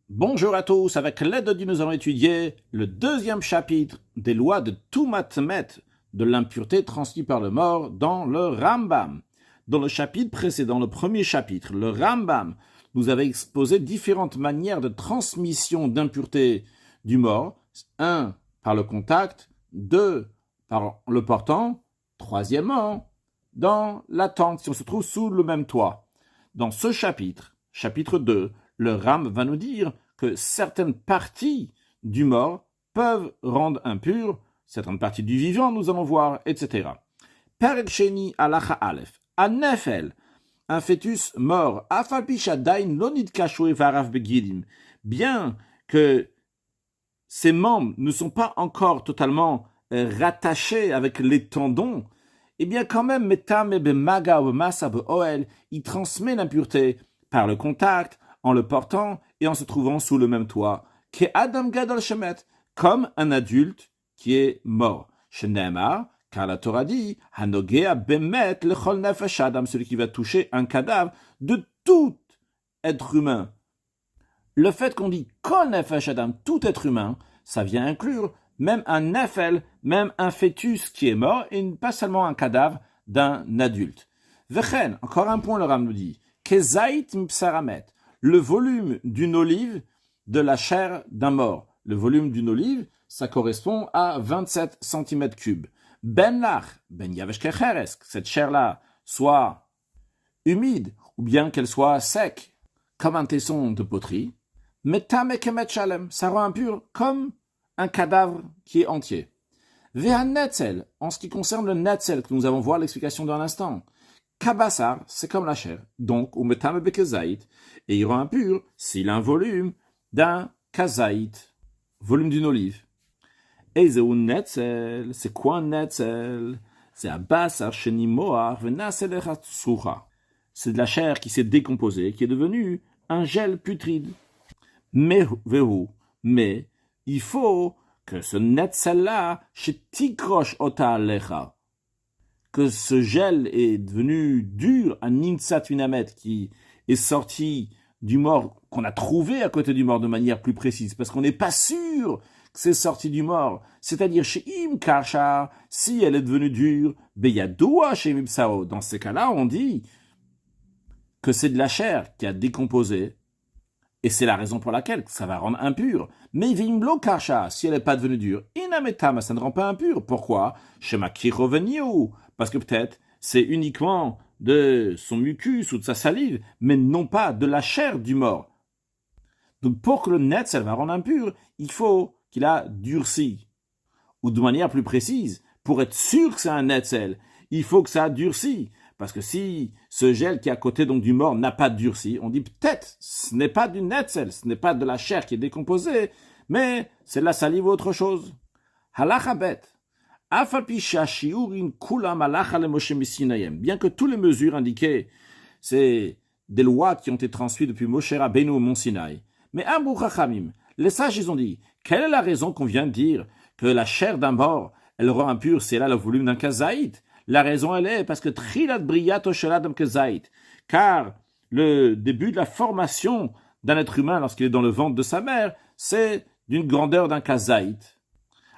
Bonjour à tous, avec l'aide de Dieu, nous allons étudier le deuxième chapitre des lois de Tumat Met, de l'impureté transmise par le mort dans le Rambam. Dans le chapitre précédent, le premier chapitre, le Rambam nous avait exposé différentes manières de transmission d'impureté du mort. 1. Par le contact, 2. Par le portant, troisièmement, dans la tente, si on se trouve sous le même toit. Dans ce chapitre, chapitre 2, le Ram va nous dire que certaines parties du mort peuvent rendre impur, certaines parties du vivant, nous allons voir, etc. Perek Sheni Halacha Aleph. Un nefel, un fœtus mort, afal pishadain lonid kashue varav begidim. Bien que ses membres ne sont pas encore totalement rattachés avec les tendons, eh bien quand même, metam ebe maga ou masa be oel, il transmet l'impureté par le contact, en le portant et en se trouvant sous le même toit, que Adam Gadol Shemet, comme un adulte qui est mort. Shenemar, car la Torah dit, Hanogea bemet lechol nefesh Adam, celui qui va toucher un cadavre de tout être humain. Le fait qu'on dit kol nefesh Adam, tout être humain, ça vient inclure même un nefel, même un fœtus qui est mort, et pas seulement un cadavre d'un adulte. Vechen, encore un point, le Ram nous dit, kezait mpsaramet, le volume d'une olive de la chair d'un mort. Le volume d'une olive, ça correspond à 27 cm3. Ben lach, ben yavesh kecheres, cette chair-là soit humide, ou bien qu'elle soit sec, comme un tesson de poterie. Metame kemet shalem, ça rend impur comme un cadavre qui est entier. Vehan netzel, en ce qui concerne le netzel, que nous avons voir l'explication dans l'instant. Kabassar, c'est comme la chair. Donc, ou metame bekezait, et il rend impur s'il a un volume d'un kazait, volume d'une olive. Et c'est un netzel, c'est quoi un netzel? C'est un bassar sheni moar venasel suha. C'est de la chair qui s'est décomposée, qui est devenue un gel putride. Mais il faut que ce netzel-là, chez tikrosh ota alecha, que ce gel est devenu dur, un nimtsat finamet qui est sorti du mort, qu'on a trouvé à côté du mort de manière plus précise, parce qu'on n'est pas sûr que c'est sorti du mort. C'est-à-dire, chez Im Kasha, si elle est devenue dure, Beyadoua chez Mipsao. Dans ces cas-là, on dit que c'est de la chair qui a décomposé, et c'est la raison pour laquelle ça va rendre impur. Mais Vimlo Kasha, si elle n'est pas devenue dure, Inametama, ça ne rend pas impur. Pourquoi? Shema Kiroveniu, parce que peut-être c'est uniquement de son mucus ou de sa salive, mais non pas de la chair du mort. Donc pour que le netzel va rendre impur, il faut qu'il a durci. Ou de manière plus précise, pour être sûr que c'est un netzel, il faut que ça a durci. Parce que si ce gel qui est à côté donc du mort n'a pas durci, on dit peut-être ce n'est pas du netzel, ce n'est pas de la chair qui est décomposée, mais c'est de la salive ou autre chose. Halacha bet. Bien que toutes les mesures indiquées, c'est des lois qui ont été transmises depuis Moshe Rabbeinu au Mont Sinaï. Mais Amrou Chachamim, les sages, ils ont dit, quelle est la raison qu'on vient de dire que la chair d'un mort, elle rend impure si elle a le volume d'un kazaït? La raison, elle est parce que Trilat Briyat Osheladam Kazaït, car le début de la formation d'un être humain lorsqu'il est dans le ventre de sa mère, c'est d'une grandeur d'un kazaït.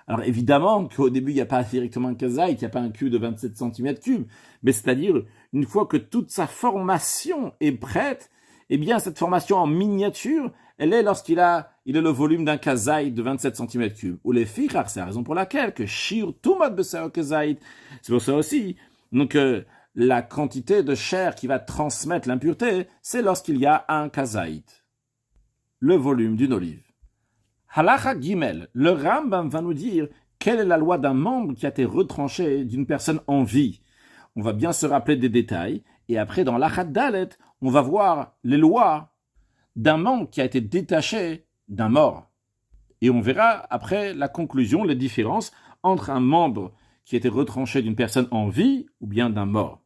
Alors évidemment qu'au début, il n'y a pas directement un kazaït, il n'y a pas un cube de 27 cm3, mais c'est-à-dire, une fois que toute sa formation est prête, eh bien, cette formation en miniature, elle est lorsqu'il a le volume d'un kazaït de 27 cm3. Ou les fichar, c'est la raison pour laquelle que shir tumat besar kazaït. C'est pour ça aussi. Donc, la quantité de chair qui va transmettre l'impureté, c'est lorsqu'il y a un kazaït. Le volume d'une olive. Halacha Gimel, le Rambam va nous dire quelle est la loi d'un membre qui a été retranché d'une personne en vie. On va bien se rappeler des détails, et après dans l'Achat Dalet, on va voir les lois d'un membre qui a été détaché d'un mort. Et on verra après la conclusion, les différences entre un membre qui a été retranché d'une personne en vie ou bien d'un mort.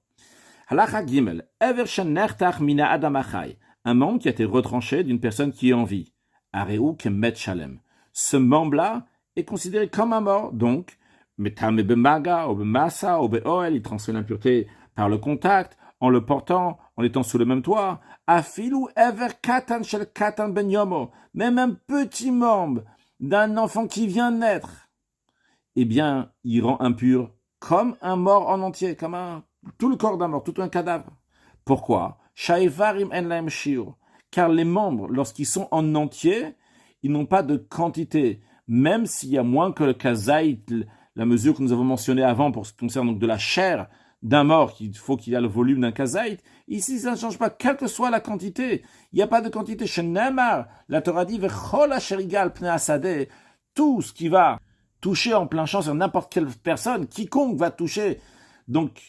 Halacha Gimel, Evershen Nertach Mina Adam Achai, un membre qui a été retranché d'une personne qui est en vie. Areu Kemet Shalem. Ce membre-là est considéré comme un mort, donc, Metame Bemaga, ou Bemasa, ou Beoel, il transmet l'impureté par le contact, en le portant, en étant sous le même toit, afilu ever katan shel katan ben yomo, même un petit membre d'un enfant qui vient de naître, eh bien, il rend impur comme un mort en entier, comme tout le corps d'un mort, tout un cadavre. Pourquoi? Shaivarim en laem shiur. Car les membres, lorsqu'ils sont en entier, ils n'ont pas de quantité, même s'il y a moins que le kazaït, la mesure que nous avons mentionnée avant pour ce qui concerne donc de la chair d'un mort, qu'il faut qu'il y ait le volume d'un kazaït. Ici, ça ne change pas, quelle que soit la quantité. Il n'y a pas de quantité. Chez Neymar, la Torah dit, Vechol asher igal pnei hasadeh, tout ce qui va toucher en plein champ sur n'importe quelle personne, quiconque va toucher, donc,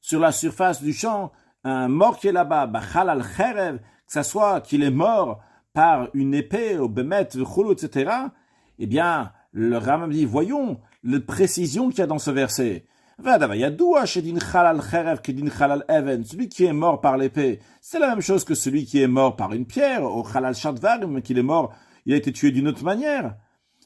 sur la surface du champ, un mort qui est là-bas, bachal al cherev, que ça soit qu'il est mort par une épée, au bemet, v'chulu, etc., eh bien, le Rambam dit, voyons la précision qu'il y a dans ce verset. Celui qui est mort par l'épée, c'est la même chose que celui qui est mort par une pierre, au chalal shadvarim, qu'il est mort, il a été tué d'une autre manière.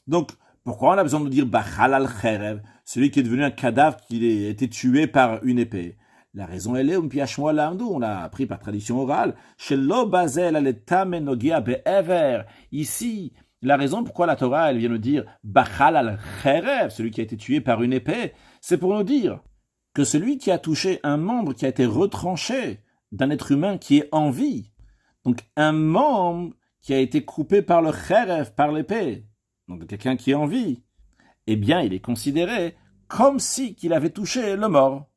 Donc, pourquoi on a besoin de dire bachal cherev, celui qui est devenu un cadavre qui a été tué par une épée? La raison elle est, on l'a appris par tradition orale, ici, la raison pourquoi la Torah, elle vient nous dire bachal al-cherev, celui qui a été tué par une épée, c'est pour nous dire que celui qui a touché un membre qui a été retranché d'un être humain qui est en vie, donc un membre qui a été coupé par le cherev, par l'épée, donc de quelqu'un qui est en vie, eh bien, il est considéré comme si qu'il avait touché le mort.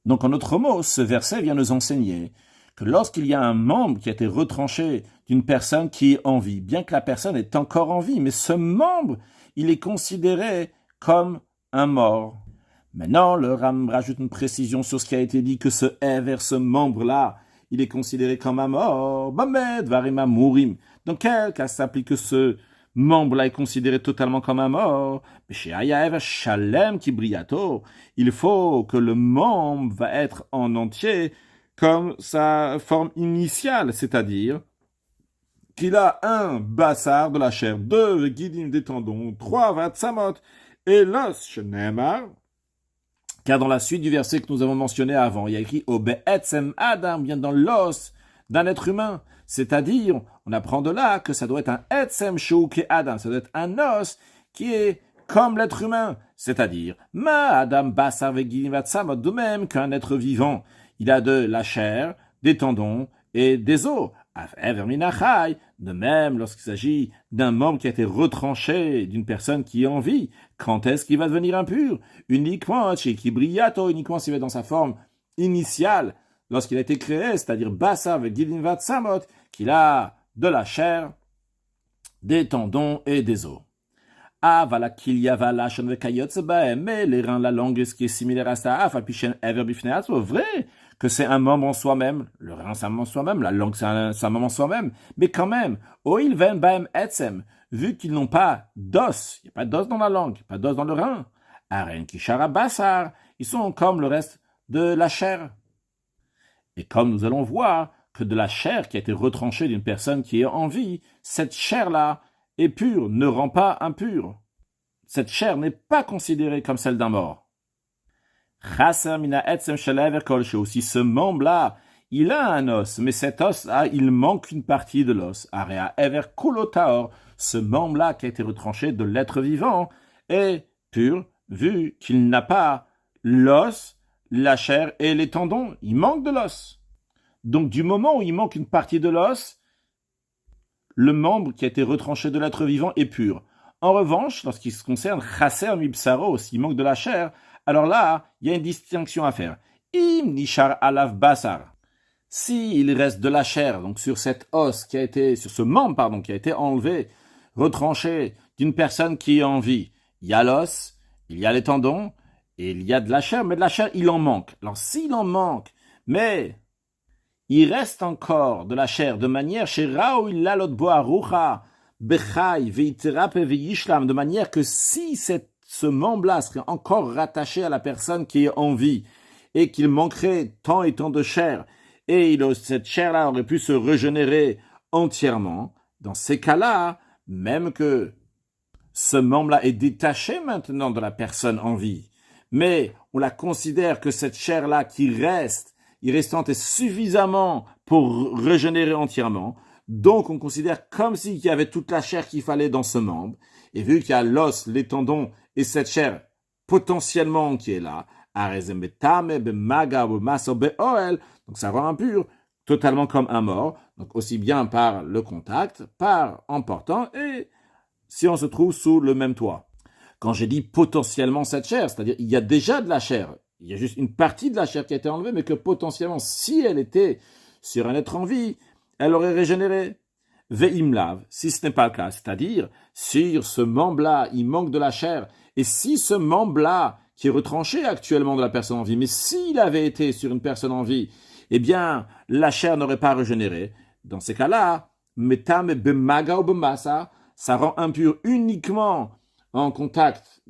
Donc, en d'autres mots, ce verset vient nous enseigner que lorsqu'il y a un membre qui a été retranché d'une personne qui est en vie, bien que la personne est encore en vie, mais ce membre, il est considéré comme un mort. Maintenant, le Ram rajoute une précision sur ce qui a été dit, que ce vers ce membre-là, il est considéré comme un mort. Bamed, varima mourim. Dans quel cas s'applique que ce membre-là est considéré totalement comme un mort? Shalem kibriato. Il faut que le membre va être en entier comme sa forme initiale, c'est-à-dire qu'il a un bassar de la chair, 2 guidim des tendons, 3 vatsamot, et l'os, shenemar, car dans la suite du verset que nous avons mentionné avant, il y a écrit Obe'etzem Adam, bien dans l'os d'un être humain. C'est-à-dire, on apprend de là que ça doit être un Etzem Shouke Adam, ça doit être un os qui est comme l'être humain. C'est-à-dire, Ma Adam Basar Vegilim Vatsamot, de même qu'un être vivant, il a de la chair, des tendons et des os. De même, lorsqu'il s'agit d'un membre qui a été retranché d'une personne qui est en vie, quand est-ce qu'il va devenir impur? Uniquement chez Kibriato, uniquement s'il est dans sa forme initiale, lorsqu'il a été créé, c'est-à-dire Bassa Vegilin Vatsamot, qu'il a de la chair, des tendons et des os. Ah, voilà qu'il y a mais les reins, la langue, ce qui est similaire à ça, vrai que c'est un membre en soi-même, le rein c'est un membre en soi-même, la langue c'est un membre en soi-même, mais quand même, vu qu'ils n'ont pas d'os, il n'y a pas d'os dans la langue, pas d'os dans le rein, ils sont comme le reste de la chair. Et comme nous allons voir que de la chair qui a été retranchée d'une personne qui est en vie, cette chair-là est pure, ne rend pas impure. Cette chair n'est pas considérée comme celle d'un mort. Aussi ce membre-là, il a un os, mais cet os-là, il manque une partie de l'os. Ce membre-là qui a été retranché de l'être vivant est pur, vu qu'il n'a pas l'os, la chair et les tendons. Il manque de l'os. Donc du moment où il manque une partie de l'os, le membre qui a été retranché de l'être vivant est pur. En revanche, lorsqu'il se concerne chasser mibsaro, s'il manque de la chair, alors là, il y a une distinction à faire. Im nishar alav basar. S'il reste de la chair, donc sur cet os qui a été, sur ce membre, pardon, qui a été enlevé, retranché d'une personne qui est en vie, il y a l'os, il y a les tendons, et il y a de la chair, mais de la chair, il en manque. Alors s'il en manque, mais il reste encore de la chair de manière chez Raoui lalot boarucha bechai veiterape veishlam, de manière que si ce membre-là serait encore rattaché à la personne qui est en vie et qu'il manquerait tant et tant de chair et cette chair-là aurait pu se régénérer entièrement, dans ces cas-là, même que ce membre-là est détaché maintenant de la personne en vie, mais on la considère que cette chair-là qui reste, restante est suffisamment pour régénérer entièrement. Donc, on considère comme s'il y avait toute la chair qu'il fallait dans ce membre. Et vu qu'il y a l'os, les tendons et cette chair potentiellement qui est là, donc ça rend impur, totalement comme un mort, donc aussi bien par le contact, par en portant, et si on se trouve sous le même toit. Quand j'ai dit potentiellement cette chair, c'est-à-dire il y a déjà de la chair, il y a juste une partie de la chair qui a été enlevée, mais que potentiellement, si elle était sur un être en vie, elle aurait régénéré. Ve'imlav, si ce n'est pas le cas, c'est-à-dire, sur ce membre-là, il manque de la chair, et si ce membre-là, qui est retranché actuellement de la personne en vie, mais s'il avait été sur une personne en vie, eh bien, la chair n'aurait pas régénéré. Dans ces cas-là, metam bemaga ou bemasa, ça rend impur uniquement en contact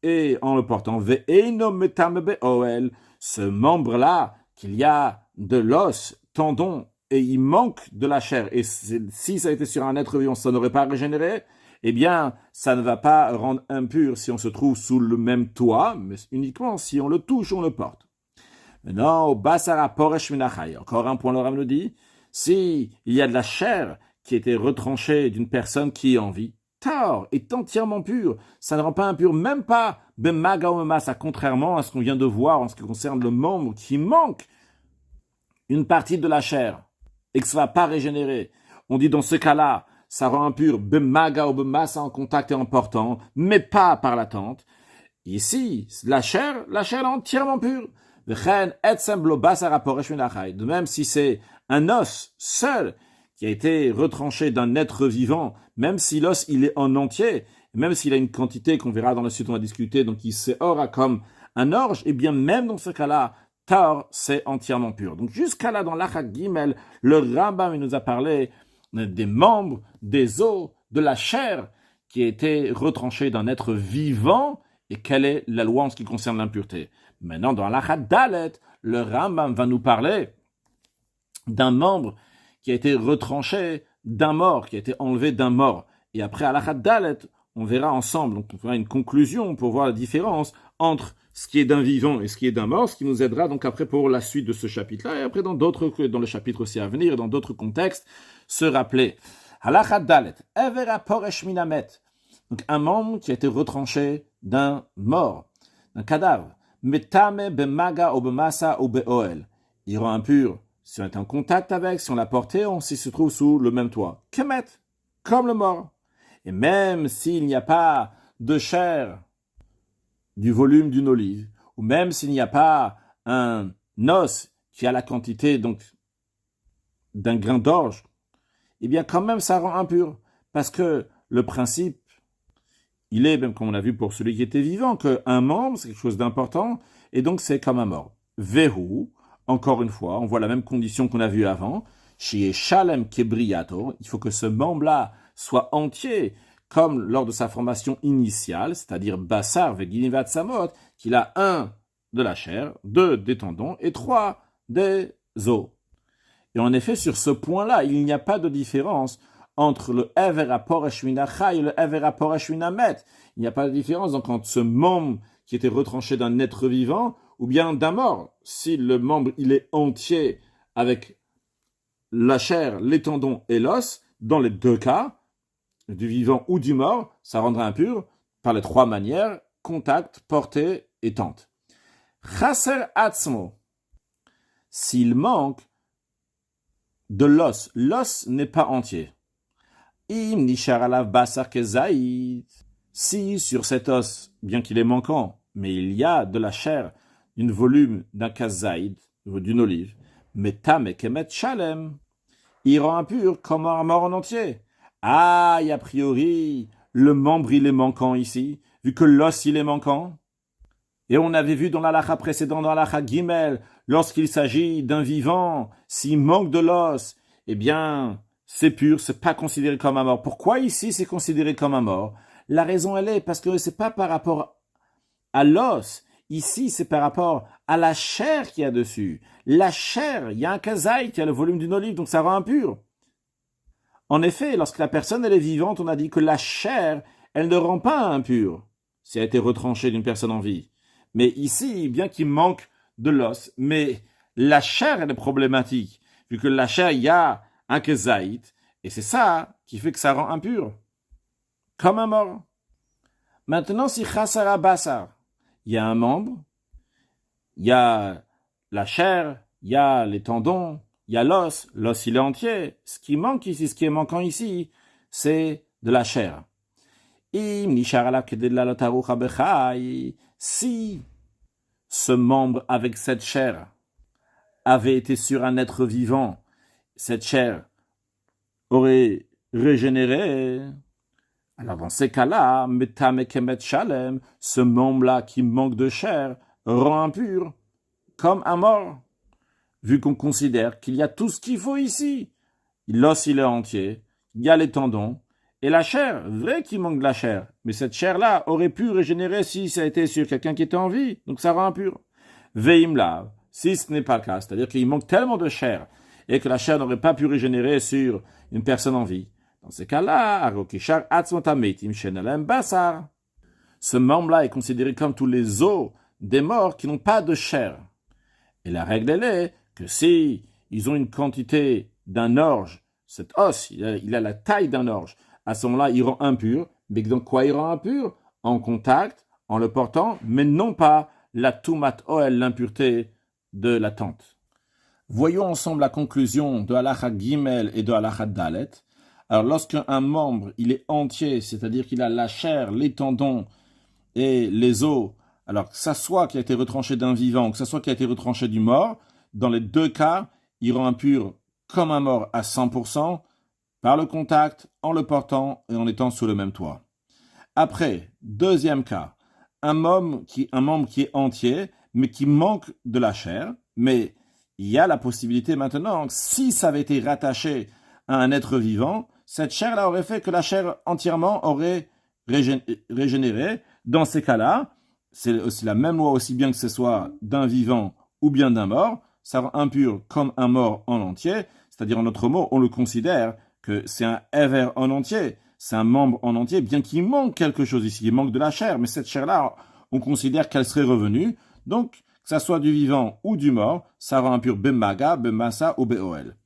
et en le portant. Ve'eno metam be'oel, ce membre-là, qu'il y a de l'os, tendon, et il manque de la chair, et si ça a été sur un être vivant, ça n'aurait pas régénéré, eh bien, ça ne va pas rendre impur si on se trouve sous le même toit, mais uniquement si on le touche, on le porte. Maintenant, au basara poresh minachai, encore un point, le Rav nous dit, si il y a de la chair qui a été retranchée d'une personne qui est en vie, Taor est entièrement pur, ça ne rend pas impur, même pas bemaga ou masa, contrairement à ce qu'on vient de voir en ce qui concerne le membre qui manque une partie de la chair et que ça ne va pas régénérer. On dit dans ce cas-là, ça rend impur bemaga ou bemasa en contact et en portant, mais pas par l'attente. Ici, la chair est entièrement pure. De même, si c'est un os seul qui a été retranché d'un être vivant, même si l'os il est en entier, même s'il a une quantité qu'on verra dans la suite, on va discuter, donc il s'aura comme un orge, et bien même dans ce cas-là, Taor, c'est entièrement pur. Donc jusqu'à là, dans l'Achak Gimel, le Rambam nous a parlé des membres, des os, de la chair qui a été retranchée d'un être vivant, et quelle est la loi en ce qui concerne l'impureté. Maintenant, dans l'Achak Dalet, le Rambam va nous parler d'un membre qui a été retranché d'un mort, qui a été enlevé d'un mort. Et après, à l'Achak Dalet, on verra ensemble, donc on fera une conclusion pour voir la différence entre ce qui est d'un vivant et ce qui est d'un mort, ce qui nous aidera donc après pour la suite de ce chapitre-là, et après dans le chapitre aussi à venir, et dans d'autres contextes, se rappeler. Halakha Dalet, Evera Poresh Minamet, donc un membre qui a été retranché d'un mort, d'un cadavre, Metame Bemaga ou Bemasa ou Beoel, il rend impur si on est en contact avec, si on l'a porté, on s'y se trouve sous le même toit. Kemet, comme le mort. Et même s'il n'y a pas de chair du volume d'une olive, ou même s'il n'y a pas un os qui a la quantité donc d'un grain d'orge, eh bien quand même ça rend impur, parce que le principe, il est, même comme on l'a vu pour celui qui était vivant, qu'un membre c'est quelque chose d'important, et donc c'est comme un mort. Verrou, encore une fois, on voit la même condition qu'on a vue avant, chez Shalem Kebriato, il faut que ce membre-là soit entier, comme lors de sa formation initiale, c'est-à-dire Bassar Veginivat Samot, qu'il a 1 de la chair, 2 des tendons et 3 des os. Et en effet, sur ce point-là, il n'y a pas de différence entre le Evera Poreshvina Chai et le Evera Poreshvina Met. Il n'y a pas de différence donc, entre ce membre qui était retranché d'un être vivant ou bien d'un mort. Si le membre il est entier avec la chair, les tendons et l'os, dans les deux cas, du vivant ou du mort, ça rendra impur par les 3 manières, contact, portée et tente. Chaser atzmo, s'il manque de l'os, l'os n'est pas entier. Im nishar alav basar kezaïd, si sur cet os, bien qu'il est manquant, mais il y a de la chair, d'une volume d'un kazaïd, d'une olive, metam et kemet shalem, il rend impur comme un mort en entier. Ah, et a priori, le membre il est manquant ici, vu que l'os il est manquant. Et on avait vu dans l'halakha précédent, dans l'halakha Gimel, lorsqu'il s'agit d'un vivant, s'il manque de l'os, eh bien, c'est pur, c'est pas considéré comme un mort. Pourquoi ici c'est considéré comme un mort? La raison elle est parce que c'est pas par rapport à l'os. Ici, c'est par rapport à la chair qu'il y a dessus. La chair, il y a un kazaï qui a le volume d'une olive, donc ça rend impur. En effet, lorsque la personne elle est vivante, on a dit que la chair, elle ne rend pas impure si elle a été retranchée d'une personne en vie. Mais ici, bien qu'il manque de l'os, mais la chair, elle est problématique, vu que la chair, il y a un kezaït, et c'est ça qui fait que ça rend impur, comme un mort. Maintenant, si chassara basar, il y a un membre, il y a la chair, il y a les tendons, il y a l'os il est entier. Ce qui manque ici, ce qui est manquant ici, c'est de la chair. Si ce membre avec cette chair avait été sur un être vivant, cette chair aurait régénéré. Alors dans ces cas-là, ce membre-là qui manque de chair rend impur, comme un mort, vu qu'on considère qu'il y a tout ce qu'il faut ici. L'os, il est entier, il y a les tendons, et la chair, vrai qu'il manque de la chair, mais cette chair-là aurait pu régénérer si ça a été sur quelqu'un qui était en vie, donc ça rend impur. Veimla, si ce n'est pas le cas, c'est-à-dire qu'il manque tellement de chair, et que la chair n'aurait pas pu régénérer sur une personne en vie. Dans ces cas-là, ce membre-là est considéré comme tous les os des morts qui n'ont pas de chair. Et la règle, elle est que si ils ont une quantité d'un orge, cet os, il a la taille d'un orge, à ce moment-là, il rend impur. Mais donc quoi il rend impur? En contact, en le portant, mais non pas la tumat oel, l'impureté de la tente. Voyons ensemble la conclusion de Halacha Gimel et de Halacha Dalet. Alors, lorsqu'un membre, il est entier, c'est-à-dire qu'il a la chair, les tendons et les os, alors que ça soit qui a été retranché d'un vivant, que ça soit qui a été retranché du mort, dans les deux cas, il rend impur comme un mort à 100%, par le contact, en le portant et en étant sous le même toit. Après, deuxième cas, un membre qui est entier, mais qui manque de la chair, mais il y a la possibilité maintenant, si ça avait été rattaché à un être vivant, cette chair-là aurait fait que la chair entièrement aurait régénéré. Dans ces cas-là, c'est aussi la même loi aussi bien que ce soit d'un vivant ou bien d'un mort, ça rend impur comme un mort en entier, c'est-à-dire en d'autres mots, on le considère que c'est un éver en entier, c'est un membre en entier, bien qu'il manque quelque chose ici, il manque de la chair, mais cette chair-là, on considère qu'elle serait revenue, donc que ça soit du vivant ou du mort, ça rend impur bemaga, bemassa ou beol.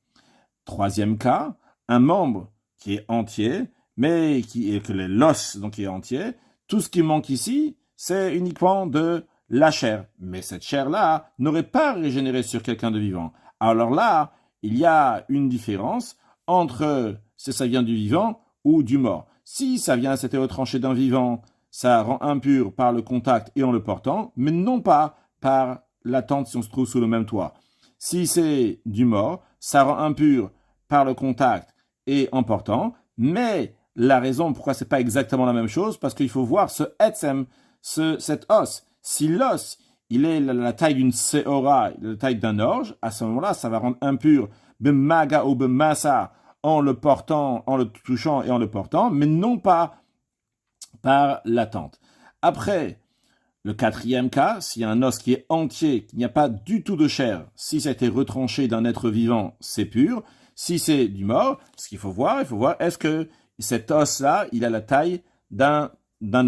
Troisième cas, un membre qui est entier, mais qui est que l'os donc qui est entier, tout ce qui manque ici, c'est uniquement de la chair. Mais cette chair-là n'aurait pas régénéré sur quelqu'un de vivant. Alors là, il y a une différence entre si ça vient du vivant ou du mort. Si ça vient, c'était retranché d'un vivant, ça rend impur par le contact et en le portant, mais non pas par l'attente si on se trouve sous le même toit. Si c'est du mort, ça rend impur par le contact et en portant, mais la raison pourquoi c'est pas exactement la même chose, parce qu'il faut voir ce etzem, cet os. Si l'os, il est la taille d'une seora, la taille d'un orge, à ce moment-là, ça va rendre impur bemaga ou bemassa en le portant, en le touchant et en le portant, mais non pas par l'attente. Après, le quatrième cas, s'il y a un os qui est entier, qu'il n'y a pas du tout de chair, si ça a été retranché d'un être vivant, c'est pur. Si c'est du mort, ce qu'il faut voir, est-ce que cet os-là, il a la taille d'un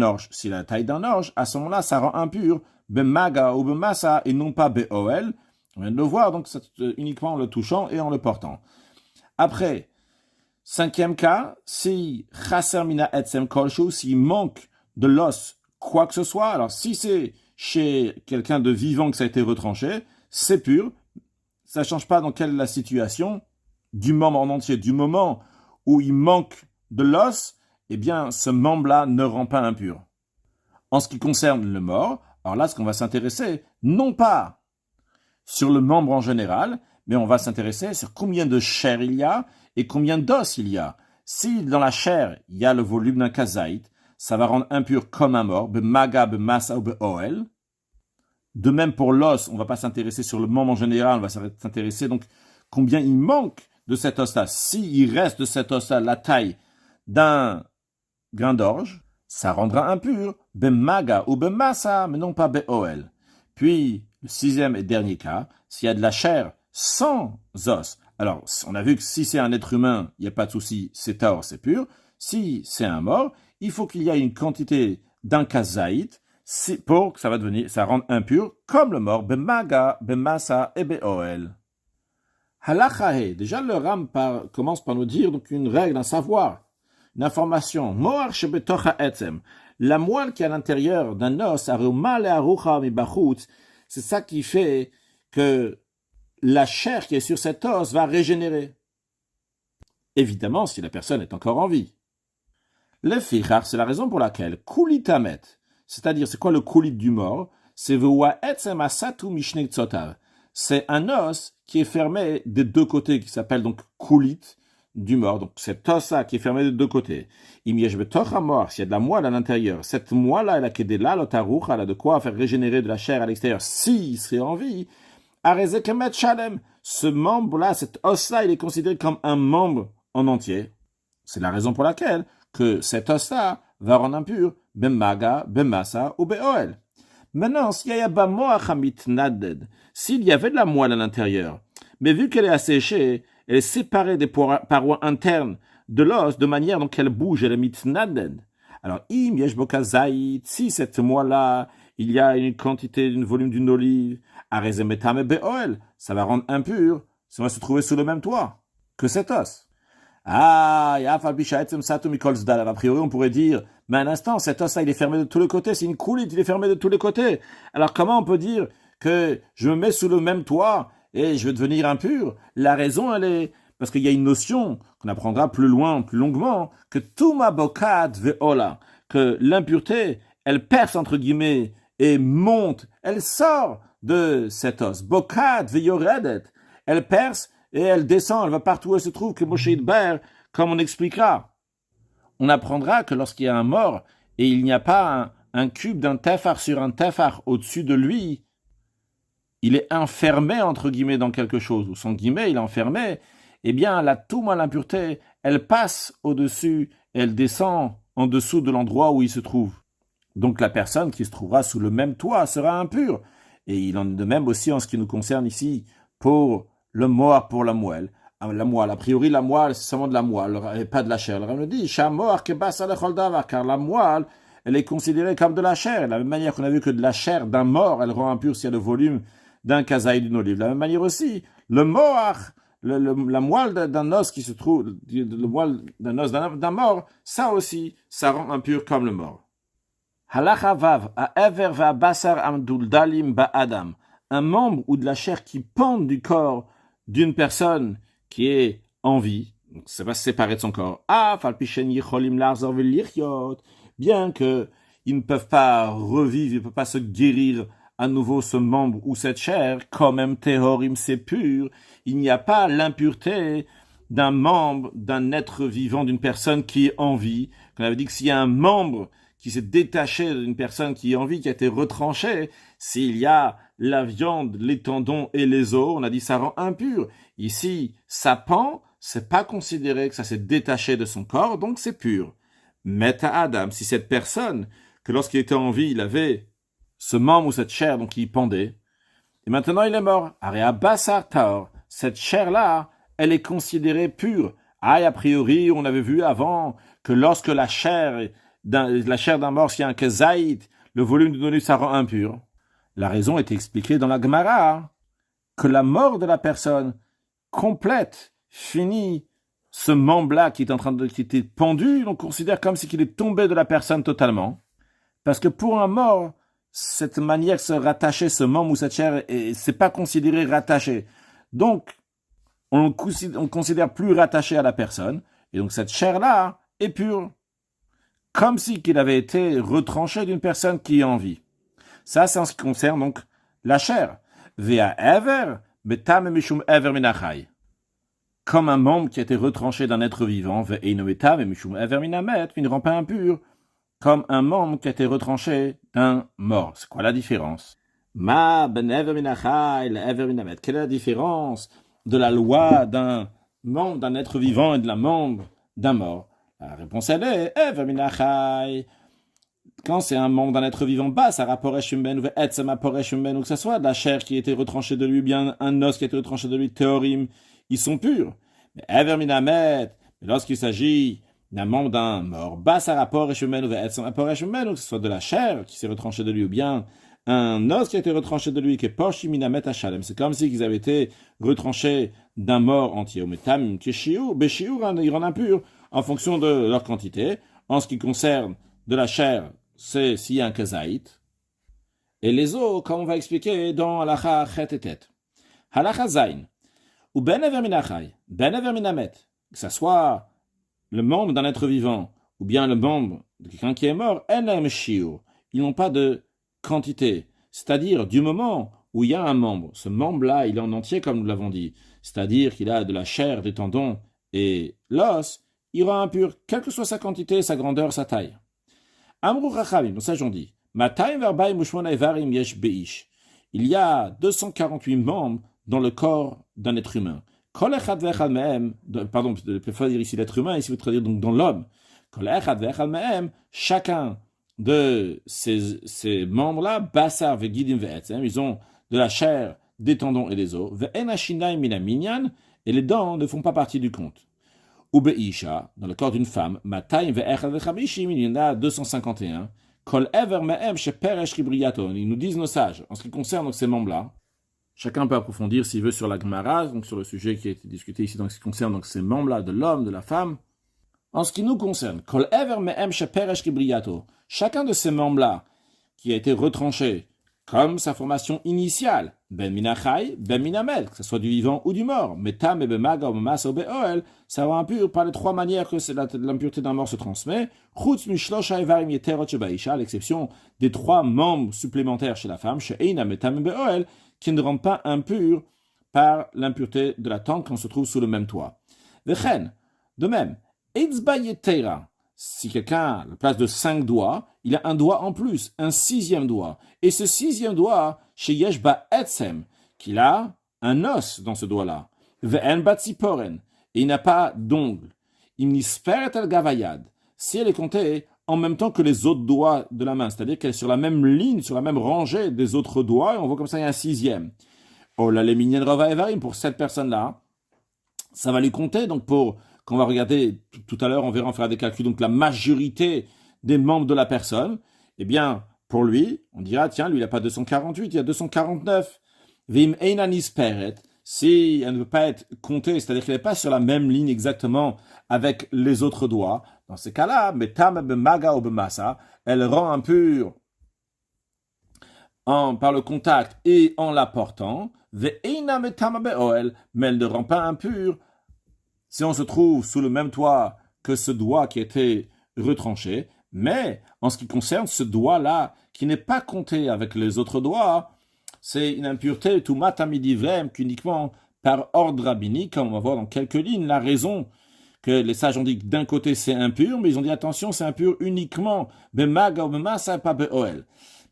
orge. S'il a la taille d'un orge, à ce moment-là, ça rend impur bemaga ou bemassa et non pas beol. On vient de le voir, donc c'est uniquement en le touchant et en le portant. Après, cinquième cas, si chaser mina etzem kolshu, s'il manque de l'os, quoi que ce soit, alors si c'est chez quelqu'un de vivant que ça a été retranché, c'est pur, ça ne change pas dans quelle est la situation du membre en entier. Du moment où il manque de l'os, eh bien, ce membre-là ne rend pas impur. En ce qui concerne le mort, alors là, ce qu'on va s'intéresser, non pas sur le membre en général, mais on va s'intéresser sur combien de chair il y a et combien d'os il y a. Si dans la chair, il y a le volume d'un kazaït, ça va rendre impur comme un mort, bemaga, bemassa ou beoel. De même pour l'os, on ne va pas s'intéresser sur le membre en général, on va s'intéresser donc combien il manque de cet os-là. S'il reste de cet os-là la taille d'un grain d'orge, ça rendra impur, bemaga ou bemassa, mais non pas beoel. Puis, le sixième et dernier cas, s'il y a de la chair sans os. Alors, on a vu que si c'est un être humain, il n'y a pas de souci, c'est tahor, c'est pur. Si c'est un mort, il faut qu'il y ait une quantité d'un kazaït, pour que ça rende impur, comme le mort, bemaga, bemasa et be'oel. Halachahe, déjà le Ram commence par nous dire donc une règle, un savoir, une information. Moar shebetocha etzem, la moelle qui est à l'intérieur d'un os, aruma le'arucha mibachutz, c'est ça qui fait que la chair qui est sur cet os va régénérer. Évidemment, si la personne est encore en vie. Le fichar, c'est la raison pour laquelle kulitamet, c'est-à-dire c'est quoi le kulit du mort? C'est vewa etzem asatu mishne tzotav. C'est un os qui est fermé des deux côtés, qui s'appelle donc kulit du mort. Donc cet os-là qui est fermé des deux côtés. Imiesh betocha mort, s'il y a de la moelle à l'intérieur, cette moelle-là, elle a kedela lotaruch, elle a de quoi faire régénérer de la chair à l'extérieur, s'il serait en vie. Arezekemet shalem, ce membre-là, cet os-là, il est considéré comme un membre en entier. C'est la raison pour laquelle que cet os-là va rendre impur bemaga, bemasa ou be'oel. Maintenant, s'il y avait de la moelle à l'intérieur, mais vu qu'elle est asséchée, elle est séparée des parois internes de l'os de manière donc qu'elle bouge, elle est mitnaded. Alors, si cette moelle-là, il y a une quantité, un volume d'une olive, ça va rendre impur, ça va se trouver sous le même toit que cet os. A priori, on pourrait dire, mais un instant, cet os-là, il est fermé de tous les côtés, c'est une coulite, il est fermé de tous les côtés. Alors, comment on peut dire que je me mets sous le même toit et je vais devenir impur? La raison, elle est, parce qu'il y a une notion qu'on apprendra plus loin, plus longuement, que tuma bokat ve'ola, que l'impureté, elle perce, entre guillemets, et monte, elle sort de cet os. Bokat ve'yoredet, elle perce, et elle descend, elle va partout où elle se trouve, que Moshe Idber, comme on expliquera. On apprendra que lorsqu'il y a un mort, et il n'y a pas un cube d'un tefar sur un tefar au-dessus de lui, il est enfermé, entre guillemets, dans quelque chose, ou son guillemets, il est enfermé, eh bien, la touma, l'impureté, elle passe au-dessus, elle descend en dessous de l'endroit où il se trouve. Donc la personne qui se trouvera sous le même toit sera impure. Et il en est de même aussi en ce qui nous concerne ici, pour le mort pour la moelle. La moelle, a priori, la moelle, c'est seulement de la moelle, et pas de la chair. Alors, on dit, car la moelle, elle est considérée comme de la chair. De la même manière qu'on a vu que de la chair d'un mort, elle rend impure s'il y a le volume d'un kazaï d'une olive. De la même manière aussi, le moach, la moelle d'un os qui se trouve, le moelle d'un os d'un mort, ça aussi, ça rend impur comme le mort. Halacha vav, a ever va basar amdul dalim ba adam. Un membre ou de la chair qui pend du corps d'une personne qui est en vie, ça va se séparer de son corps. Bien que ils ne peuvent pas revivre, ils ne peuvent pas se guérir à nouveau ce membre ou cette chair, quand même tehorim c'est pur, il n'y a pas l'impureté d'un membre, d'un être vivant, d'une personne qui est en vie. On avait dit que s'il y a un membre qui s'est détaché d'une personne qui est en vie, qui a été retranché, s'il y a la viande, les tendons et les os, on a dit ça rend impur. Ici, ça pend, c'est pas considéré que ça s'est détaché de son corps, donc c'est pur. Mais à Adam, si cette personne, que lorsqu'il était en vie, il avait ce membre ou cette chair, donc il pendait, et maintenant il est mort. Area basar taor, cette chair-là, elle est considérée pure. A priori, on avait vu avant que lorsque la chair d'un mort, s'il y a un kezaït, le volume de données, ça rend impur. La raison est expliquée dans la Gemara, que la mort de la personne complète, finie, ce membre-là qui était pendu, on considère comme si il est tombé de la personne totalement. Parce que pour un mort, cette manière de se rattacher, ce membre ou cette chair, c'est pas considéré rattaché. Donc, on considère plus rattaché à la personne, et donc cette chair-là est pure. Comme si qu'il avait été retranché d'une personne qui est en vie. Ça, c'est en ce qui concerne donc la chair. Vea ever, betam mishum ever minachai. Comme un membre qui a été retranché d'un être vivant, ve'eino betam mishum ever minamet, qui ne rend pas impur, comme un membre qui a été retranché d'un mort. C'est quoi la différence? Ma ben ever minachai, la ever minamet. Quelle est la différence de la loi d'un membre d'un être vivant et de la membre d'un mort? La réponse elle est ever minachai. Quand c'est un membre d'un être vivant bas, ça rapporesh umben ou etzema poresh umben, ou que ce soit de la chair qui a été retranchée de lui, bien un os qui a été retranché de lui, théorim, ils sont purs. Mais ever minamet, lorsqu'il s'agit d'un membre d'un mort, Bassar rapport et chemin, que ce soit de la chair qui s'est retranchée de lui, ou bien un os qui a été retranché de lui, qui est Poshi Minamet Hashalem. C'est comme si ils avaient été retranchés d'un mort entier. Mais Tam Keshiur, Beshiur, il rend impur en fonction de leur quantité. En ce qui concerne de la chair, c'est s'il y a un kazaït. Et les os, comme on va expliquer dans Halacha Chet et Tet. Halacha Zain, ou Ben Ever Minachai, Ben Ever Minamet, que ce soit le membre d'un être vivant, ou bien le membre de quelqu'un qui est mort, Enem Shiur, ils n'ont pas de quantité. C'est-à-dire, du moment où il y a un membre, ce membre-là, il est en entier, comme nous l'avons dit, c'est-à-dire qu'il a de la chair, des tendons et l'os, il rend impur, quelle que soit sa quantité, sa grandeur, sa taille. Amrou Rachamim, dans ça j'en dis, Matayim Verbaim Mushmona Evarim Yesh Beish. Il y a 248 membres dans le corps d'un être humain. Kol echad ve'echad mehem, pardon, il faut dire ici l'être humain, ici il faut traduire donc dans l'homme. Kol echad ve'echad mehem, chacun de ces membres-là, Bassar ve'gidim ve'etzem, ils ont de la chair, des tendons et des os. Ve'en hashinaim mina minyan, et les dents ne font pas partie du compte. Ou be'isha, dans le corps d'une femme, Matayim ve'echad ve'chamishim, il y en a 251. Kol ever mehem sheperesh kibriyaton, ils nous disent nos sages, en ce qui concerne donc ces membres-là. Chacun peut approfondir s'il veut sur la Gemara, donc sur le sujet qui a été discuté ici, donc ce qui concerne donc ces membres-là de l'homme, de la femme. En ce qui nous concerne, Kol ever mehem sheperesh kibriyato, chacun de ces membres-là qui a été retranché comme sa formation initiale, ben minachai, ben minamel, que ce soit du vivant ou du mort, metam et bemaga ou bemasa ou beoel, ça va impur par les trois manières que l'impureté d'un mort se transmet, chutz mishlosha evarim yeterot shebaisha, à l'exception des trois membres supplémentaires chez la femme, chez eina metam et beoel, qui ne rendent pas impurs par l'impureté de la tente quand on se trouve sous le même toit. Vechen, de même, etzba yetera, si quelqu'un, à la place de 5 doigts, il a un doigt en plus, un 6e doigt. Et ce 6e doigt, chez Yeshba Etzem, qu'il a un os dans ce doigt-là. Ve'en batziporen, et il n'a pas d'ongle. Imnisperet al gavayad, si elle est comptée en même temps que les autres doigts de la main, c'est-à-dire qu'elle est sur la même ligne, sur la même rangée des autres doigts, et on voit comme ça il y a un 6e. Oh là, les minyan rova evarim, pour cette personne-là, ça va lui compter, donc pour... Quand on va regarder tout à l'heure, on verra, on fera des calculs, donc la majorité des membres de la personne, eh bien, pour lui, on dira, tiens, lui, il n'a pas 248, il y a 249. Vim einanis peret, si elle ne veut pas être comptée, c'est-à-dire qu'elle n'est pas sur la même ligne exactement avec les autres doigts, dans ces cas-là, metam bemaga ou bemasa, elle rend impure par le contact et en la portant, ve'eina metam be'oel, mais elle ne rend pas impure si on se trouve sous le même toit que ce doigt qui a été retranché, mais en ce qui concerne ce doigt-là, qui n'est pas compté avec les autres doigts, c'est une impureté tout matamidivrem qu'uniquement par ordre rabbinique, comme on va voir dans quelques lignes, la raison que les sages ont dit que d'un côté c'est impur, mais ils ont dit attention, c'est impur uniquement bemaga ou bemasa, pas be'oel.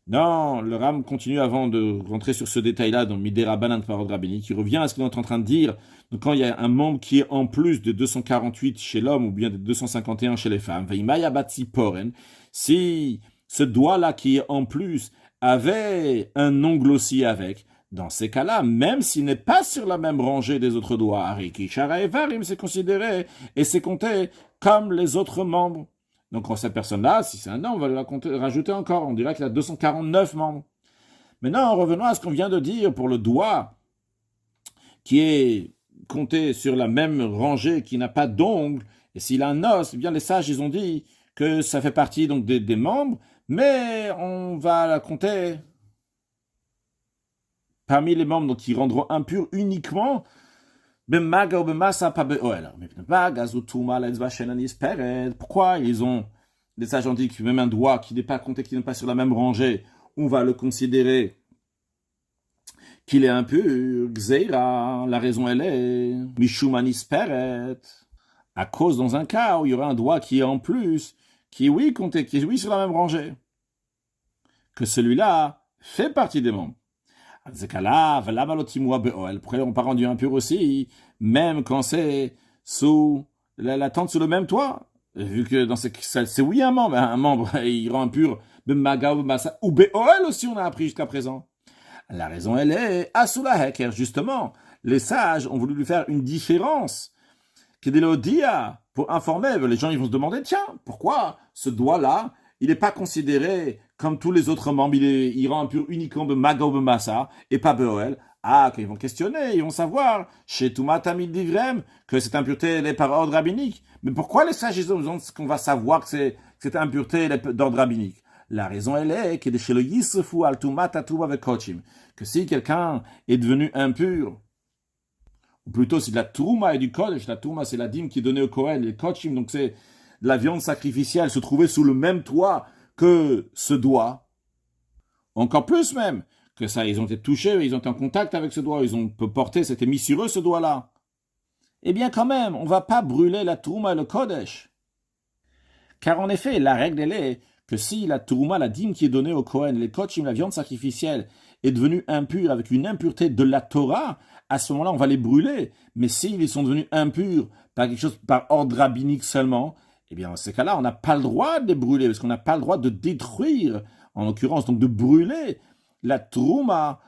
Non, le Ram continue avant de rentrer sur ce détail-là dans Midera Banan par ordre rabbinique, qui revient à ce qu'on est en train de dire. Donc, quand il y a un membre qui est en plus de 248 chez l'homme ou bien de 251 chez les femmes, si ce doigt-là qui est en plus avait un ongle aussi avec, dans ces cas-là, même s'il n'est pas sur la même rangée des autres doigts, Ariki, Shara et Varim, c'est considéré et c'est compté comme les autres membres. Donc, cette personne-là, si c'est un homme, on va lui rajouter encore. On dirait qu'il a 249 membres. Maintenant, revenons à ce qu'on vient de dire pour le doigt qui est compté sur la même rangée, qui n'a pas d'ongle. Et s'il a un os, eh bien, les sages, ils ont dit que ça fait partie donc des membres, mais on va la compter parmi les membres donc, qui rendront impurs uniquement pourquoi ils ont les sages ont dit que même un doigt qui n'est pas compté, qui n'est pas sur la même rangée, on va le considérer qu'il est impur. Gzeira, la raison elle est Mishumanis Peret, à cause dans un cas où il y aura un doigt qui est en plus, qui est oui compté, qui est oui sur la même rangée, que celui-là fait partie des membres. Pourquoi ils n'ont pas rendu impur aussi, même quand c'est sous la tente sous le même toit, vu que dans c'est oui un membre, il rend impur ou Be'oel aussi on a appris jusqu'à présent. La raison elle est Asula Heker, justement, les sages ont voulu lui faire une différence, Kedelodia, pour informer, les gens ils vont se demander, tiens, pourquoi ce doigt-là, il n'est pas considéré comme tous les autres membres, il rend impur uniquement de Maga ou de Massa, et pas Beoel. Ah, quand ils vont questionner, ils vont savoir, chez Toumat Tamid Divrem, que cette impureté elle est par ordre rabbinique. Mais pourquoi les sages ils ont besoin qu'on va savoir que cette impureté elle est d'ordre rabbinique? La raison elle est que chez le Yisrefu al Toumat Atouba avec Kochim, que si quelqu'un est devenu impur, ou plutôt c'est de la Touma et du Kodesh, la Touma c'est la dîme qui est donnée au Kohen, les Kochim, donc c'est la viande sacrificielle, se trouvait sous le même toit que ce doigt, encore plus même, que ça, ils ont été touchés, ils ont été en contact avec ce doigt, ils ont porté, c'était mis sur eux ce doigt-là. Eh bien quand même, on ne va pas brûler la Touma et le Kodesh. Car en effet, la règle elle est que si la Touma, la dîme qui est donnée au Kohen, les Kochim, la viande sacrificielle, est devenue impure avec une impureté de la Torah, à ce moment-là, on va les brûler. Mais s'ils sont devenus impurs par quelque chose, par ordre rabbinique seulement, eh bien, dans ces cas-là, on n'a pas le droit de les brûler, parce qu'on n'a pas le droit de détruire, en l'occurrence, donc de brûler la Trouma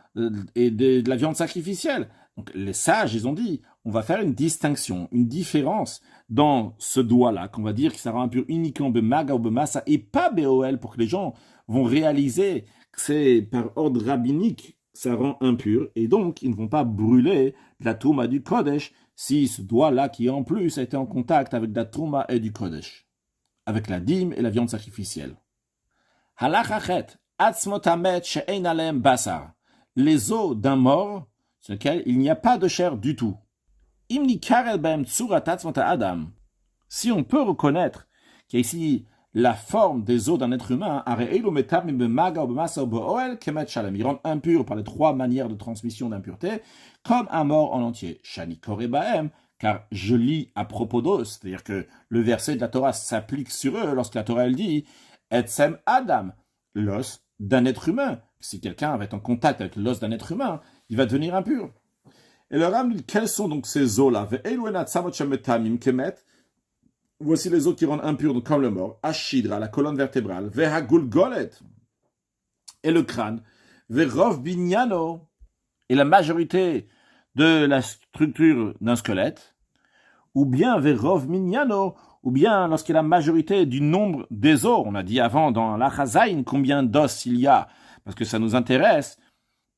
et de la viande sacrificielle. Donc, les sages, ils ont dit, on va faire une distinction, une différence dans ce doigt-là, qu'on va dire que ça rend impur uniquement Bemaga ou Bemassa, et pas Béoel, pour que les gens vont réaliser que c'est par ordre rabbinique, ça rend impur, et donc ils ne vont pas brûler la Trouma du Kodesh, si ce doigt-là, qui en plus a été en contact avec la Trouma et du Kodesh, avec la dîme et la viande sacrificielle. Halachachet, atzmotamet she'ein alem basar. Les os d'un mort, sur lequel il n'y a pas de chair du tout. Imni karel bem tsurat atzmota adam. Si on peut reconnaître qu'il y a ici la forme des os d'un être humain, il rend impur par les trois manières de transmission d'impureté, comme un mort en entier. Shani korebaem, car je lis à propos d'os, c'est-à-dire que le verset de la Torah s'applique sur eux lorsque la Torah elle dit Etzem Adam, l'os d'un être humain. Si quelqu'un va être en contact avec l'os d'un être humain, il va devenir impur. Et le Ram dit, quels sont donc ces os-là? Voici les os qui rendent impurs comme le mort. Ashidra, la colonne vertébrale. Vehagulgolet, et le crâne. Verov binyano, et la majorité de la structure d'un squelette. Ou bien verov minyano, ou bien lorsqu'il y a la majorité du nombre des os. On a dit avant dans la Chazaïn combien d'os il y a, parce que ça nous intéresse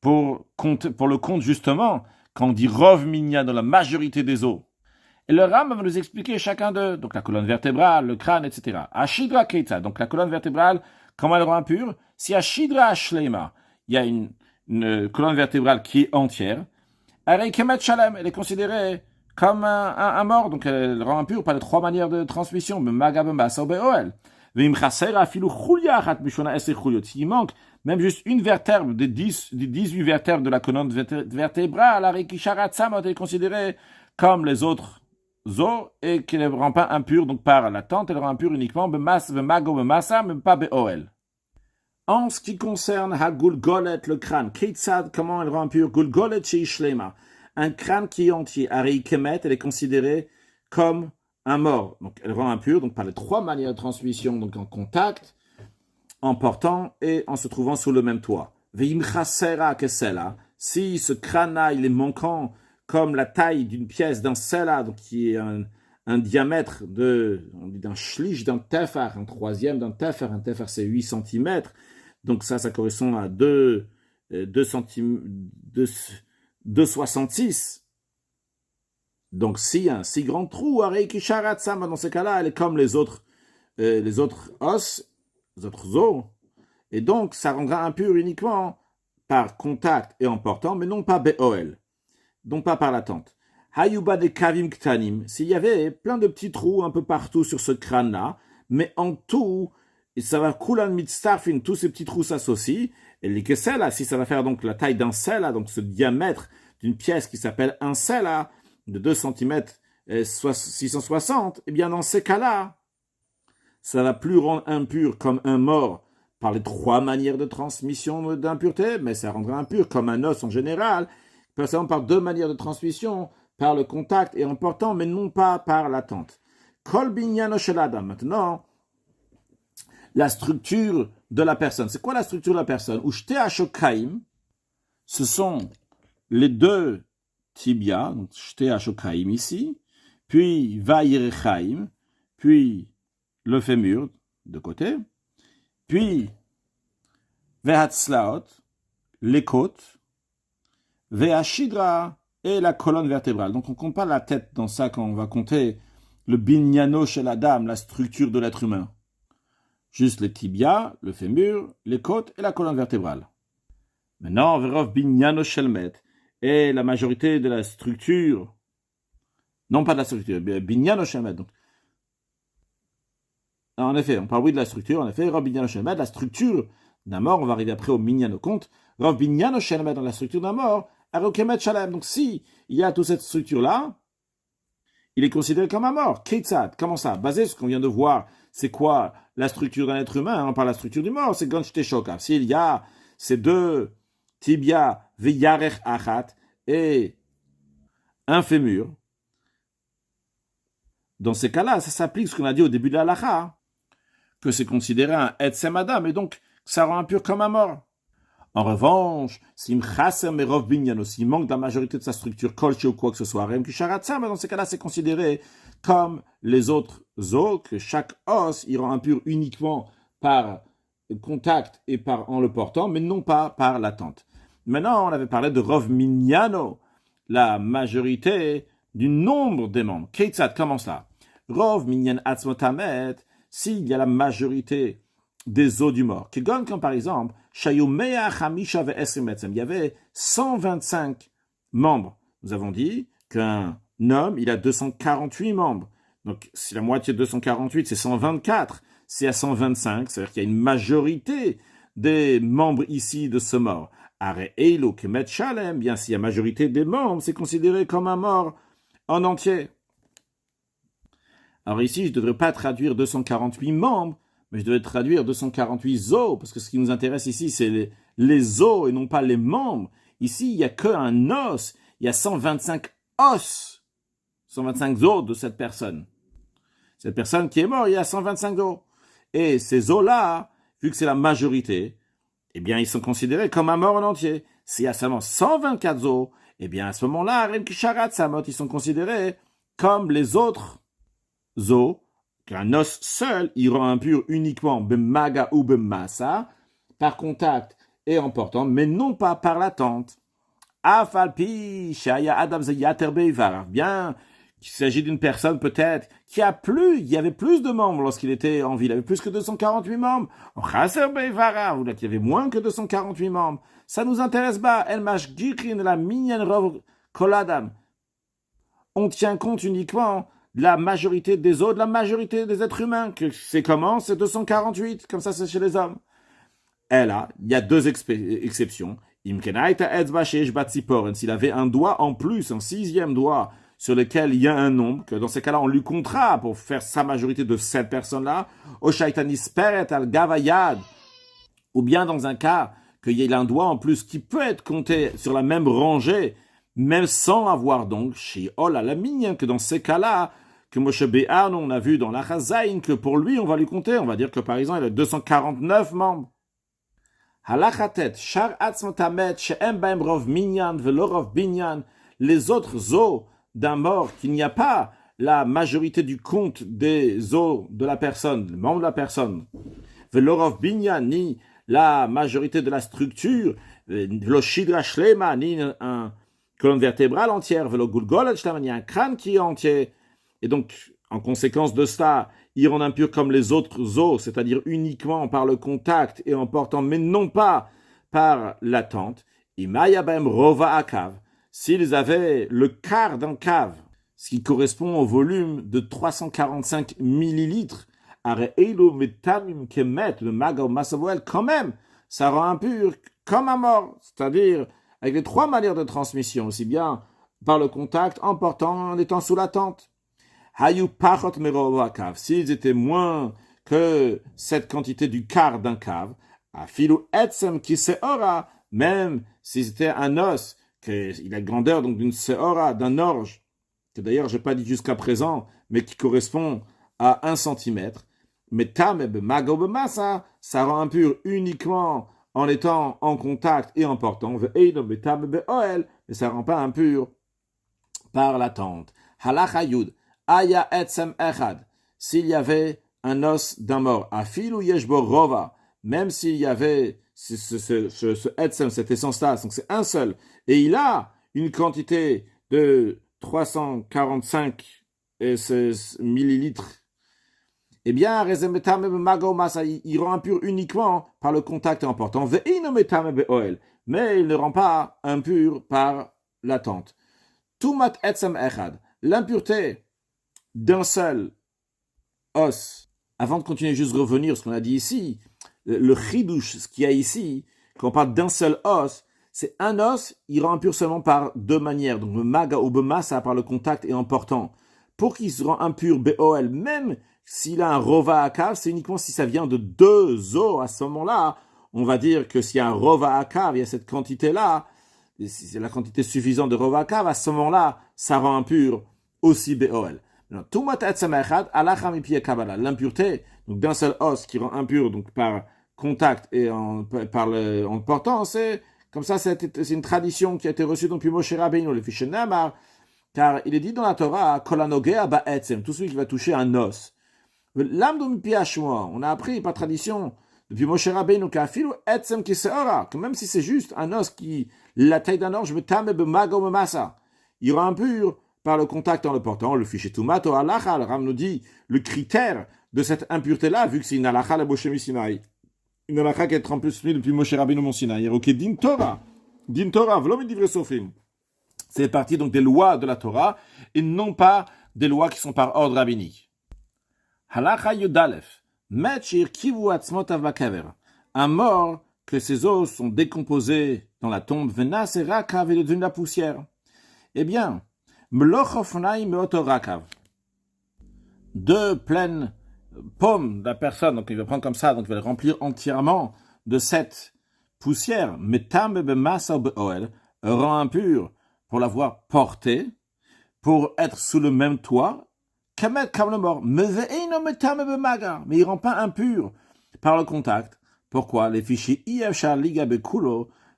pour le compte justement, quand on dit rov minyano, la majorité des os. Et le Ram va nous expliquer chacun d'eux, donc la colonne vertébrale, le crâne, etc. Ashidra keita, donc la colonne vertébrale, comment elle rend impure? Si Ashidra ashleima, il y a une colonne vertébrale qui est entière, elle est considérée comme un mort, donc elle rend impure par les trois manières de transmission, s'il manque même juste une vertèbre des 18 vertèbres de la colonne vertébrale, la Rekisharat est considérée comme les autres os et qui ne rend pas impure donc par l'attente, elle rend impure uniquement Bemago Bemassa, mais pas Beoel. En ce qui concerne Hagulgolet, le crâne, Keitzad, comment elle rend impure Gulgolet Sheishlema, un crâne qui est entier, Ari Kemet, elle est considérée comme un mort. Donc elle rend impure donc par les trois manières de transmission, donc en contact, en portant et en se trouvant sous le même toit. Veim chasera kesela, si ce crâne-là il est manquant comme la taille d'une pièce d'un sela, donc qui est un diamètre d'un shlish, d'un tefar, un troisième d'un tefar. Un tefar c'est 8 cm, donc ça correspond à 2,66. Donc si un si grand trou, dans ce cas-là, elle est comme les autres os, les autres os, et donc ça rendra impur uniquement par contact et en portant, mais non pas Be'oel, donc pas par l'attente. Hayuba de kavim ktanim, s'il y avait plein de petits trous un peu partout sur ce crâne-là, mais en tout, et ça va kulan mitzarfin, tous ces petits trous s'associent, et les kesela, si ça va faire donc la taille d'un sela, donc ce diamètre d'une pièce qui s'appelle un sela, de 2 cm 660, eh bien dans ces cas-là, ça va plus rendre impur comme un mort par les trois manières de transmission d'impureté, mais ça rendra impur comme un os en général, par deux manières de transmission, par le contact et en portant, mais non pas par l'attente. Kol binyano shel adam. Maintenant, la structure de la personne. C'est quoi la structure de la personne? Ushte ashokaim, ce sont les deux tibias, donc shte ashokaim ici, puis Vaïrechaim, puis le fémur de côté, puis Vehatzlaot, les côtes, Vehashidra et la colonne vertébrale. Donc on ne compte pas la tête dans ça quand on va compter le binyano chez la dame, la structure de l'être humain. Juste les tibias, le fémur, les côtes et la colonne vertébrale. Maintenant, Verov binyano shelmet et la majorité de la structure, non pas de la structure, binyano shelmet. Donc, en effet, on parle oui de la structure, en effet, Verov binyano shelmet, la structure d'un mort, on va arriver après au minyano compte, Verov binyano shelmet dans la structure d'un mort, arokemet shalem. Donc si il y a toute cette structure-là, il est considéré comme un mort. Keitzad, comment ça? Basé sur ce qu'on vient de voir, c'est quoi la structure d'un être humain, on parle de la structure du mort, c'est Gonshte Shokav. S'il y a ces deux tibia veyarech achat et un fémur, dans ces cas-là, ça s'applique ce qu'on a dit au début de la halakha, que c'est considéré un etzem adam, et donc ça rend impur comme un mort. En revanche, s'il manque de la majorité de sa structure, kolche ou quoi que ce soit, mais dans ces cas-là, c'est considéré comme les autres os, que chaque os, il rend impur uniquement par contact et en le portant, mais non pas par l'attente. Maintenant, on avait parlé de Rov Minyano, la majorité du nombre des membres. Keitzad, comment cela? Rov Minyan Atzmotamet, s'il y a la majorité des os du mort. Kegon, comme par exemple, il y avait 125 membres. Nous avons dit qu'un homme, il a 248 membres. Donc, si la moitié de 248, c'est 124, c'est à 125, c'est-à-dire qu'il y a une majorité des membres ici de ce mort. Are Eilo Kemet Shalem, bien si la majorité des membres, c'est considéré comme un mort en entier. Alors ici, je ne devrais pas traduire 248 membres, mais je devrais traduire 248 os, parce que ce qui nous intéresse ici, c'est les os et non pas les membres. Ici, il n'y a qu'un os, il y a 125 os, 125 os de cette personne. Cette personne qui est morte, il y a 125 os. Et ces os-là, vu que c'est la majorité, eh bien, ils sont considérés comme un mort en entier. S'il y a seulement 124 os, eh bien, à ce moment-là, ils sont considérés comme les autres os, qu'un os seul, il rend impur uniquement bemaga ou bemasa, par contact et en portant, mais non pas par l'attente. Afalpi, shaya adam zeyater beivar. Bien, qu'il s'agit d'une personne peut-être qui il y avait plus de membres lorsqu'il était en vie, il avait plus que 248 membres. Chaser beivara, ou là, qu'il y avait moins que 248 membres. Ça nous intéresse pas. El mashgikin la minyan rov koladam. On tient compte uniquement de la majorité des autres, de la majorité des êtres humains. Que c'est comment? C'est 248, comme ça c'est chez les hommes. Et là, il y a deux exceptions. S'il avait un doigt en plus, un sixième doigt, sur lequel il y a un nombre, que dans ces cas-là, on lui comptera pour faire sa majorité de cette personne-là, ou bien dans un cas qu'il y ait un doigt en plus qui peut être compté sur la même rangée, même sans avoir donc, chez Olalamien, que dans ces cas-là, que Moshe Bé'ar, on a vu dans la Chazaïn, que pour lui, on va lui compter, on va dire que par exemple, il a 249 membres. Halachatet, Shar Atzmotamet, She'em Baem Rov Minyan, Velorov Binyan, les autres os d'un mort, qu'il n'y a pas la majorité du compte des os de la personne, le membre de la personne, Velorov Binyan, ni la majorité de la structure, Velo Shidra Shlema, ni un colonne vertébrale entière, Velo Gulgolet Shlema, ni un crâne qui est entier. Et donc, en conséquence de cela, ils rendent impurs comme les autres os, c'est-à-dire uniquement par le contact et en portant, mais non pas par l'attente. Imayabem Rova Akav, s'ils avaient le quart d'un cave, ce qui correspond au volume de 345 millilitres, quand même, ça rend impur comme un mort, c'est-à-dire avec les trois manières de transmission, aussi bien par le contact, en portant, en étant sous l'attente. Hayu pachot merova cave, s'ils étaient moins que cette quantité du quart d'un cave, afilu etzem ki seora, même si c'était un os, qu'il a grandeur donc d'une seora, d'un orge, que d'ailleurs j'ai pas dit jusqu'à présent, mais qui correspond à 1 centimètre, mais tameb magobemasa, ça rend impur uniquement en étant en contact et en portant, mais ça rend pas impur par l'attente. Halacha yud. Aya etzem echad, s'il y avait un os d'un mort, afilu yeshbo rova, même s'il y avait ce etzem, cette essence-là, donc c'est un seul, et il a une quantité de 345 millilitres, eh bien, il rend impur uniquement par le contact important, mais il ne rend pas impur par l'attente. Tumat etzem echad, l'impureté d'un seul os. Avant de continuer, juste revenir sur ce qu'on a dit ici, le chidouche, ce qu'il y a ici, quand on parle d'un seul os, c'est un os, il rend impur seulement par deux manières. Donc le maga ou bemasa par le contact est important. Pour qu'il se rend impur BOL, même s'il a un rova akav, c'est uniquement si ça vient de deux os. À ce moment-là, on va dire que s'il y a un rova akav, il y a cette quantité-là, si c'est la quantité suffisante de rova akav, à ce moment-là, ça rend impur aussi BOL. L'impureté donc d'un seul os qui rend impur donc par contact et en portant, c'est comme ça, c'est une tradition qui a été reçue depuis Moshe Rabbeinu, le fiché Namar, car il est dit dans la Torah, Kolanogea ba'etzem, tout celui qui va toucher un os. On a appris par tradition depuis Moshe Rabbeinu qu'afilu etzem kiseora, que même si c'est juste un os qui la taille d'un orge, il rend impur par le contact en le portant, le fichier Tumato Alacha, le Ram nous dit le critère de cette impureté-là, vu que c'est une Alacha la Moshe Sinaï. Une Alacha qui est en plus depuis Moshe Rabbeinu mon Sinaï. Ok, Din Torah, v'lo midivre sofrim. C'est parti donc des lois de la Torah et non pas des lois qui sont par ordre rabbinique. Halacha Yudalef, Mechir kivu atzmot avakaver. Un mort que ses os sont décomposés dans la tombe, venas et rakav et devenu la poussière. Eh bien, deux pleines pommes de la personne, donc il va prendre comme ça, donc il va le remplir entièrement de cette poussière, rend impur pour l'avoir porté, pour être sous le même toit, comme le mort. Mais il ne rend pas impur par le contact. Pourquoi? Les fichiers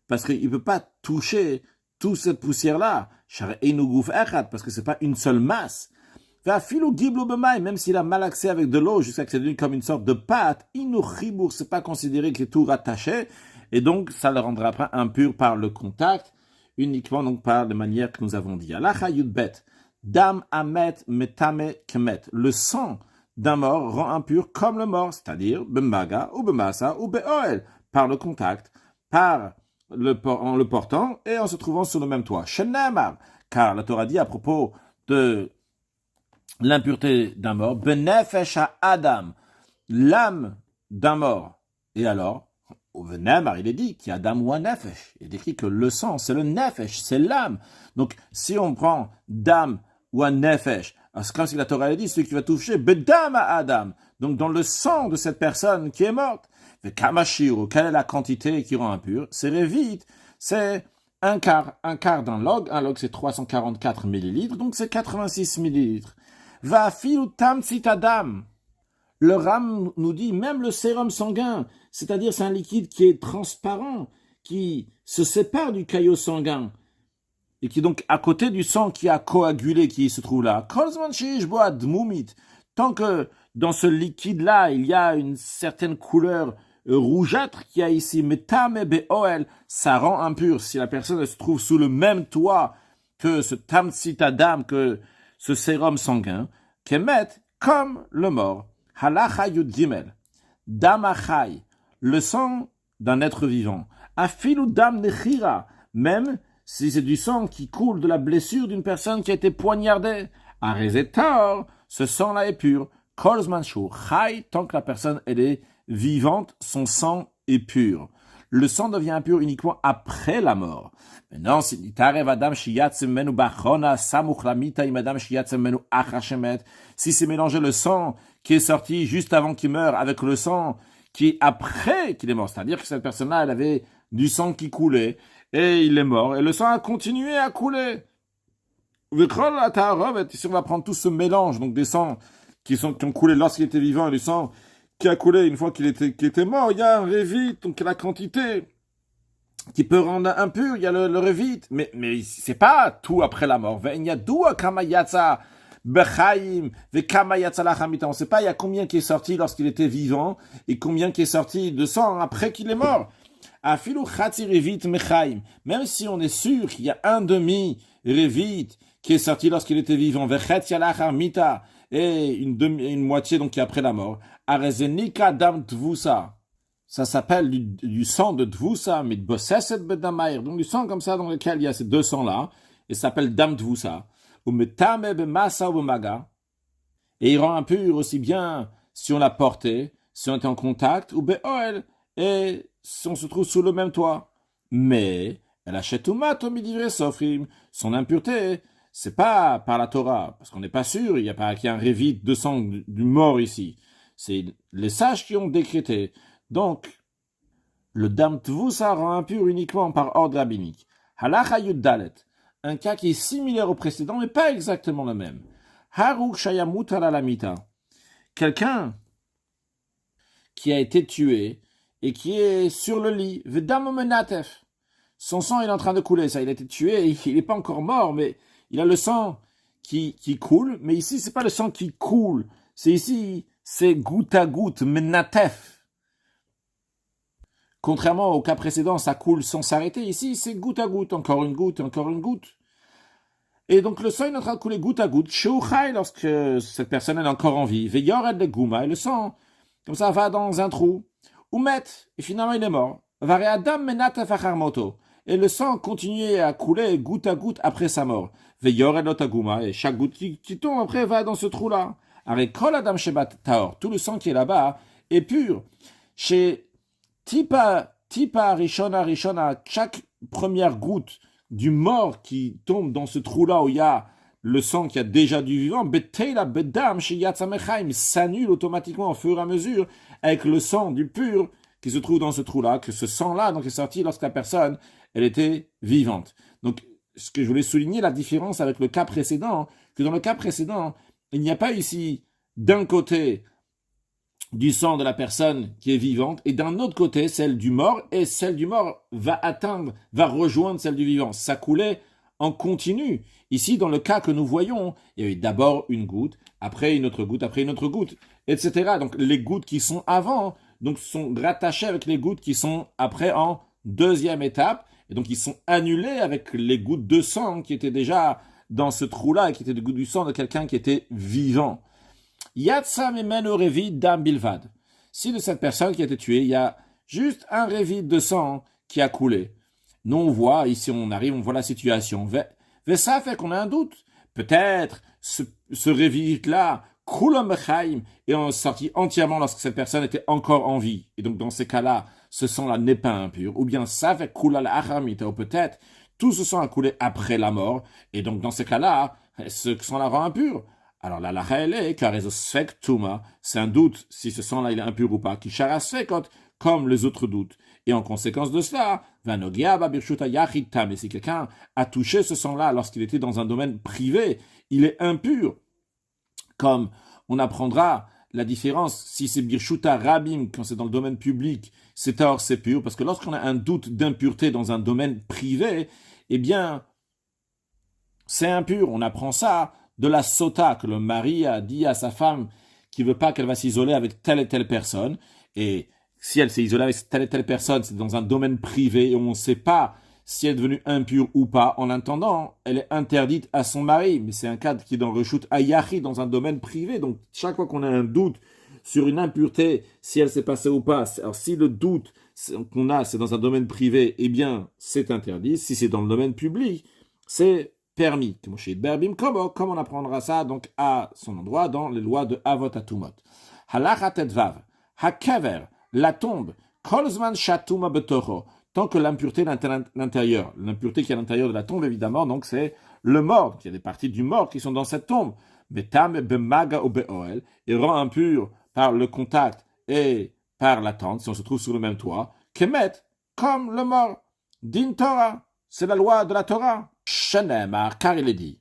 parce qu'il ne peut pas toucher toute cette poussière-là, parce que c'est pas une seule masse. Même s'il a mal accès avec de l'eau, jusqu'à que c'est devenu comme une sorte de pâte, c'est pas considéré que c'est tout rattaché, et donc ça le rendra pas impur par le contact, uniquement donc par les manières que nous avons dit. Dam amet metame kemet. Le sang d'un mort rend impur comme le mort, c'est-à-dire bemaga ou bemasa ou beoel, par le contact, en le portant et en se trouvant sur le même toit. Shenamar, car la Torah dit à propos de l'impureté d'un mort, benefesh à Adam, l'âme d'un mort. Et alors, au Venamar, il est dit qu'il y a Adam ou un nefesh. Il est écrit que le sang, c'est le nefesh, c'est l'âme. Donc, si on prend dam ou un nefesh, c'est comme si la Torah a dit, celui qui va toucher, bedam à Adam. Donc, dans le sang de cette personne qui est morte. Mais Kamashiro, quelle est la quantité qui rend impur? C'est révite, c'est un quart d'un log. Un log, c'est 344 millilitres, donc c'est 86 millilitres. Va filu tam citadam. Le Ram nous dit, même le sérum sanguin, c'est-à-dire c'est un liquide qui est transparent, qui se sépare du caillot sanguin, et qui est donc à côté du sang qui a coagulé, qui se trouve là. Tant que dans ce liquide-là, il y a une certaine couleur rougeâtre qu'il y a ici, metame be'oel, ça rend impur. Si la personne se trouve sous le même toit que ce tamcitadam, que ce sérum sanguin, kemet, comme le mort. Halacha yud gimel, dam achai, le sang d'un être vivant. Afilu dam nechira, même si c'est du sang qui coule de la blessure d'une personne qui a été poignardée. Arezetor, ce sang-là est pur. Kolzmanshu, chai, tant que la personne elle est vivante, son sang est pur. Le sang devient impur uniquement après la mort. Maintenant, si c'est mélangé le sang qui est sorti juste avant qu'il meure avec le sang qui est après qu'il est mort, c'est-à-dire que cette personne-là, elle avait du sang qui coulait et il est mort et le sang a continué à couler. Si on va prendre tout ce mélange, donc des sangs qui ont coulé lorsqu'il était vivant et du sang qui a coulé une fois qu'il était mort, il y a un révite, donc la quantité qui peut rendre impur, il y a le révite, mais c'est pas tout après la mort. Il y a d'où kamayatsa Bechaim, vekama yatzalach hamita. On ne sait pas il y a combien qui est sorti lorsqu'il était vivant et combien qui est sorti de sang après qu'il est mort. Afilu chatzi revit mechaim. Même si on est sûr qu'il y a un demi revit qui est sorti lorsqu'il était vivant, vechet yalach hamita, et une moitié donc qui est après la mort. Arezenika dam tvusa. Ça s'appelle du sang de Dvusa, mit bosseset bedamair. Donc du sang comme ça dans lequel il y a ces deux sangs-là, et ça s'appelle dam Dvusa. Ou metame bemasa ou bemaga. Et il rend impur aussi bien si on l'a porté, si on était en contact, ou be'oel, et si on se trouve sous le même toit. Mais, elle achète umat au midivre sofrim. Son impureté, c'est pas par la Torah, parce qu'on n'est pas sûr, il y a pas qu'il y a un révite de sang du mort ici. C'est les sages qui ont décrété. Donc, le dam tvusa rend impur uniquement par ordre rabbinique. Halacha yud dalet, un cas qui est similaire au précédent, mais pas exactement le même. Haruk shayamut alalamita, quelqu'un qui a été tué et qui est sur le lit, vedam menatef, son sang il est en train de couler, ça, il a été tué, il n'est pas encore mort, mais il a le sang qui coule, mais ici c'est pas le sang qui coule, c'est ici, c'est goutte à goutte, menatef. Contrairement au cas précédent, ça coule sans s'arrêter. Ici, c'est goutte à goutte, encore une goutte, encore une goutte. Et donc, le sang est en train de couler goutte à goutte. Sheuchai, lorsque cette personne est encore en vie. Veyor de gouma, et le sang, comme ça, va dans un trou. Oumet, et finalement, il est mort. Vareadam menat facharmoto. Et le sang continue à couler goutte à goutte après sa mort. Veyor de gouma, et chaque goutte qui tombe après va dans ce trou-là. Avec kol adam shebat taor, tout le sang qui est là-bas est pur. Chez Tipa Rishona, chaque première goutte du mort qui tombe dans ce trou-là où il y a le sang qui a déjà du vivant, Beteila Bedam Sheyatzamechaim s'annule automatiquement au fur et à mesure avec le sang du pur qui se trouve dans ce trou-là, que ce sang-là donc est sorti lorsque la personne elle était vivante. Donc, ce que je voulais souligner, la différence avec le cas précédent, que dans le cas précédent, il n'y a pas ici d'un côté du sang de la personne qui est vivante, et d'un autre côté, celle du mort, et celle du mort va rejoindre celle du vivant. Ça coulait en continu. Ici, dans le cas que nous voyons, il y a eu d'abord une goutte, après une autre goutte, après une autre goutte, etc. Donc, les gouttes qui sont avant, donc, sont rattachées avec les gouttes qui sont après en deuxième étape, et donc, ils sont annulés avec les gouttes de sang qui étaient déjà dans ce trou-là, et qui étaient des gouttes du sang de quelqu'un qui était vivant. Yatsa memeno revid dam bilvad. Si de cette personne qui a été tuée, il y a juste un révit de sang qui a coulé. Nous, on voit, ici on arrive, on voit la situation. Ça fait qu'on a un doute. Peut-être ce révit-là, coule mechaim, est sorti entièrement lorsque cette personne était encore en vie. Et donc, dans ces cas-là, ce sang-là n'est pas impur. Ou bien ça fait coule la achamita, ou peut-être tout ce sang a coulé après la mort. Et donc, dans ces cas-là, ce sang-là rend impur. Alors la lacha elle est car c'est un doute si ce sang-là il est impur ou pas, qui charasfekot comme les autres doutes. Et en conséquence de cela, mais si quelqu'un a touché ce sang-là lorsqu'il était dans un domaine privé, il est impur. Comme on apprendra la différence si c'est birshuta rabim quand c'est dans le domaine public, c'est or c'est pur, parce que lorsqu'on a un doute d'impureté dans un domaine privé, eh bien c'est impur. On apprend ça de la sota, que le mari a dit à sa femme qu'il veut pas qu'elle va s'isoler avec telle et telle personne. Et si elle s'est isolée avec telle et telle personne, c'est dans un domaine privé et on ne sait pas si elle est devenue impure ou pas. En attendant, elle est interdite à son mari. Mais c'est un cas qui est dans le Reshut Ayachi, dans un domaine privé. Donc, chaque fois qu'on a un doute sur une impureté, si elle s'est passée ou pas, alors si le doute qu'on a, c'est dans un domaine privé, eh bien, c'est interdit. Si c'est dans le domaine public, c'est permis, comme on apprendra ça donc à son endroit dans les lois de Avot Atumot. Halacha tetvav, hakever, la tombe, kolzman shatuma betocho, tant que l'impureté est à l'intérieur. L'impureté qui est à l'intérieur de la tombe, évidemment, donc c'est le mort. Donc il y a des parties du mort qui sont dans cette tombe. Betam bemaga ou beoel, et rend impur par le contact et par la tente, si on se trouve sur le même toit, kemet, comme le mort. Din Torah, c'est la loi de la Torah. Shenemar, car il est dit,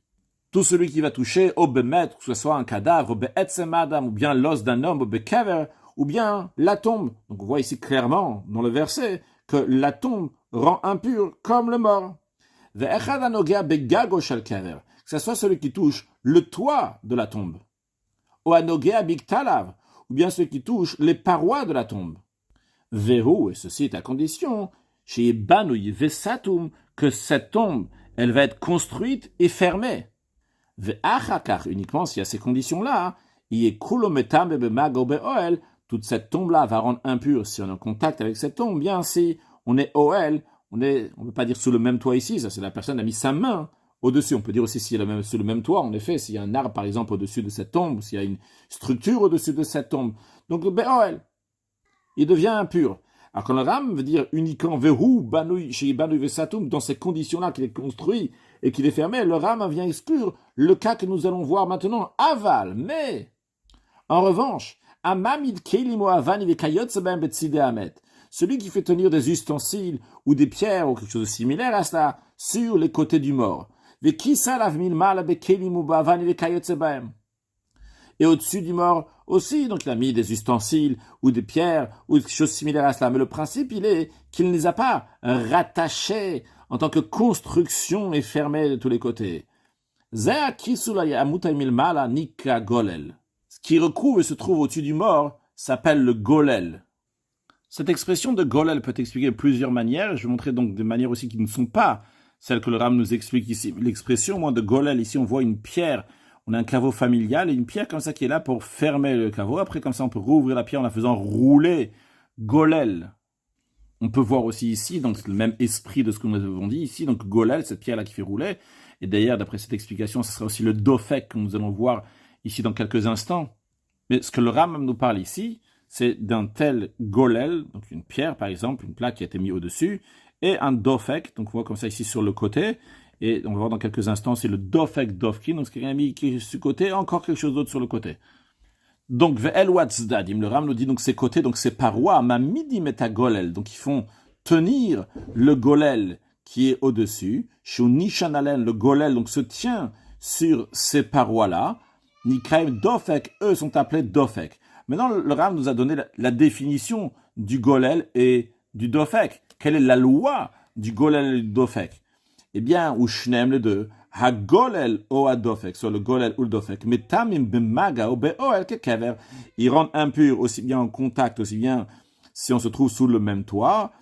tout celui qui va toucher au bemet, que ce soit un cadavre, au be'etzem adam, ou bien l'os d'un homme, au bekever, ou bien la tombe. Donc on voit ici clairement dans le verset que la tombe rend impur comme le mort. Ve'echad anogea begago shel kever, que ce soit celui qui touche le toit de la tombe. O anogea bigtalav, ou bien ceux qui touchent les parois de la tombe. Vehu, et ceci est à condition, chez Banouy Vesatum, que cette tombe, elle va être construite et fermée. Ve'achakar, uniquement s'il y a ces conditions-là, il est kulometam bemago be'oel, toute cette tombe-là va rendre impure si on est en contact avec cette tombe. Bien, si on est oel, on ne peut pas dire sous le même toit ici, ça c'est la personne a mis sa main au-dessus. On peut dire aussi s'il y a sous le même toit, en effet, s'il y a un arbre par exemple au-dessus de cette tombe, ou s'il y a une structure au-dessus de cette tombe. Donc be'oel, il devient impur. Alors quand le ram veut dire uniquement vehu banouy chez banouy vesatum, dans ces conditions-là qu'il est construit et qu'il est fermé, le ram vient exclure le cas que nous allons voir maintenant, aval. Mais en revanche, amamid kelimo avan vekayotzaben betzide amet, celui qui fait tenir des ustensiles ou des pierres ou quelque chose de similaire à cela sur les côtés du mort. Vekisa lavmil mal bekelimo avan vekayotzaben. Et au-dessus du mort aussi, donc il a mis des ustensiles ou des pierres ou des choses similaires à cela. Mais le principe, il est qu'il ne les a pas rattachés en tant que construction et fermés de tous les côtés. Ce qui recouvre et se trouve au-dessus du mort s'appelle le golel. Cette expression de golel peut expliquer de plusieurs manières. Je vais montrer donc des manières aussi qui ne sont pas celles que le Ram nous explique ici. L'expression de golel, ici on voit une pierre. On a un caveau familial et une pierre comme ça qui est là pour fermer le caveau. Après, comme ça, on peut rouvrir la pierre en la faisant rouler. Golel. On peut voir aussi ici, donc le même esprit de ce que nous avons dit ici. Donc golel, cette pierre-là qui fait rouler. Et d'ailleurs, d'après cette explication, ce sera aussi le dofek que nous allons voir ici dans quelques instants. Mais ce que le Ram nous parle ici, c'est d'un tel golel, donc une pierre par exemple, une plaque qui a été mise au-dessus, et un dofek, donc on voit comme ça ici sur le côté. Et on va voir dans quelques instants, c'est le dofek dofkin, donc c'est quelqu'un mis qui est sur le côté, encore quelque chose d'autre sur le côté. Donc, ve'el watzdadim, le Ram nous dit donc ces côtés, donc ces parois, ma midi meta golel, donc ils font tenir le golel qui est au-dessus, shu nishanalen, le golel, donc se tient sur ces parois-là, nikraim dofek, eux sont appelés dofek. Maintenant, le Ram nous a donné la définition du golel et du dofek. Quelle est la loi du golel et du dofek? Eh bien, ou shnem les deux, ha-golel o ha-dofek, soit le golel ou le dofek, mais tamim b'maga ou be'oel kekever, ils rendent impurs aussi bien en contact, aussi bien si on se trouve sous le même toit,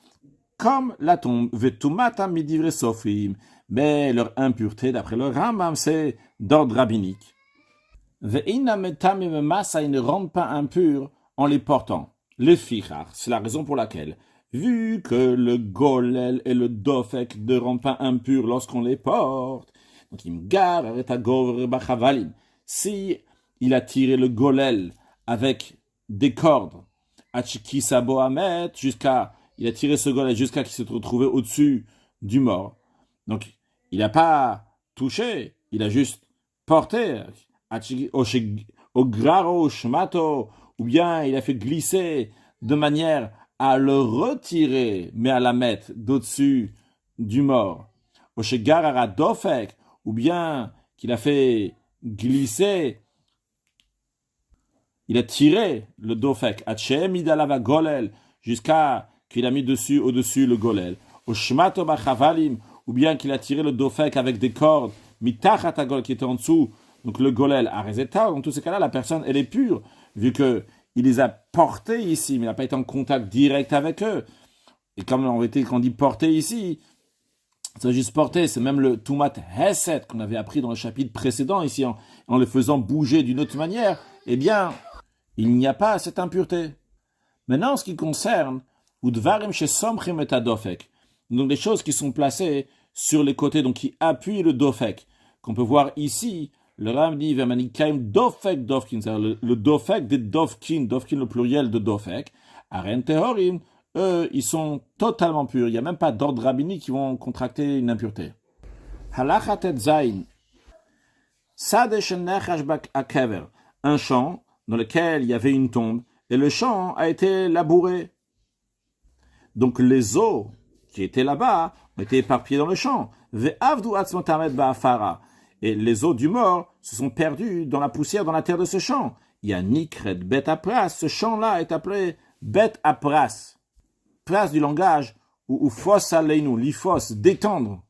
comme la tombe, vetumata midivre sofrim, mais leur impureté, d'après le Rambam, c'est d'ordre rabbinique. Ve'ina metamim massa, ils ne rendent pas impurs en les portant. Les fichar, c'est la raison pour laquelle, vu que le golel et le dofek ne rendent pas impurs lorsqu'on les porte, donc il me gare avec ta govre bachavalim. Si il a tiré le golel avec des cordes, achikisabo amet, il a tiré ce golel jusqu'à qu'il se retrouvait au-dessus du mort. Donc il n'a pas touché, il a juste porté, au graro shmato, ou bien il a fait glisser de manière à le retirer, mais à la mettre d'au-dessus du mort. Oshegarara dofek, ou bien qu'il a fait glisser, il a tiré le dofek, idalava golel, jusqu'à qu'il a mis dessus, au-dessus le golel. Oshmato bachavalim, ou bien qu'il a tiré le dofek avec des cordes, mitachat golel qui était en dessous, donc le golel a rezeta. Dans tous ces cas-là, la personne, elle est pure, vu que il les a portés ici, mais il n'a pas été en contact direct avec eux. Et comme en réalité, quand on dit porter ici, c'est juste porter, c'est même le tumat hesed qu'on avait appris dans le chapitre précédent ici, en le faisant bouger d'une autre manière. Eh bien, il n'y a pas cette impureté. Maintenant, en ce qui concerne udvarim shesomchim et adofek, donc des choses qui sont placées sur les côtés, donc qui appuient le dofek, qu'on peut voir ici. Le Ram dit Vemanikaim dofek dofkin, c'est-à-dire le dofek des dofkin le pluriel de dofek. Aren tehorim, eux, ils sont totalement purs. Il n'y a même pas d'ordre rabbinique qui vont contracter une impureté. Halacha tet zayin, sadesh nechash bak akever, un champ dans lequel il y avait une tombe, et le champ a été labouré. Donc les eaux qui étaient là-bas ont été éparpillées dans le champ. Ve'avdu atzmotamet ba'afara. Et les os du mort se sont perdus dans la poussière, dans la terre de ce champ. Il y a Nikred Bet Apras. Ce champ-là est appelé Bet Apras. Pras du langage, ou Fos Aleinu, l'ifos, d'étendre.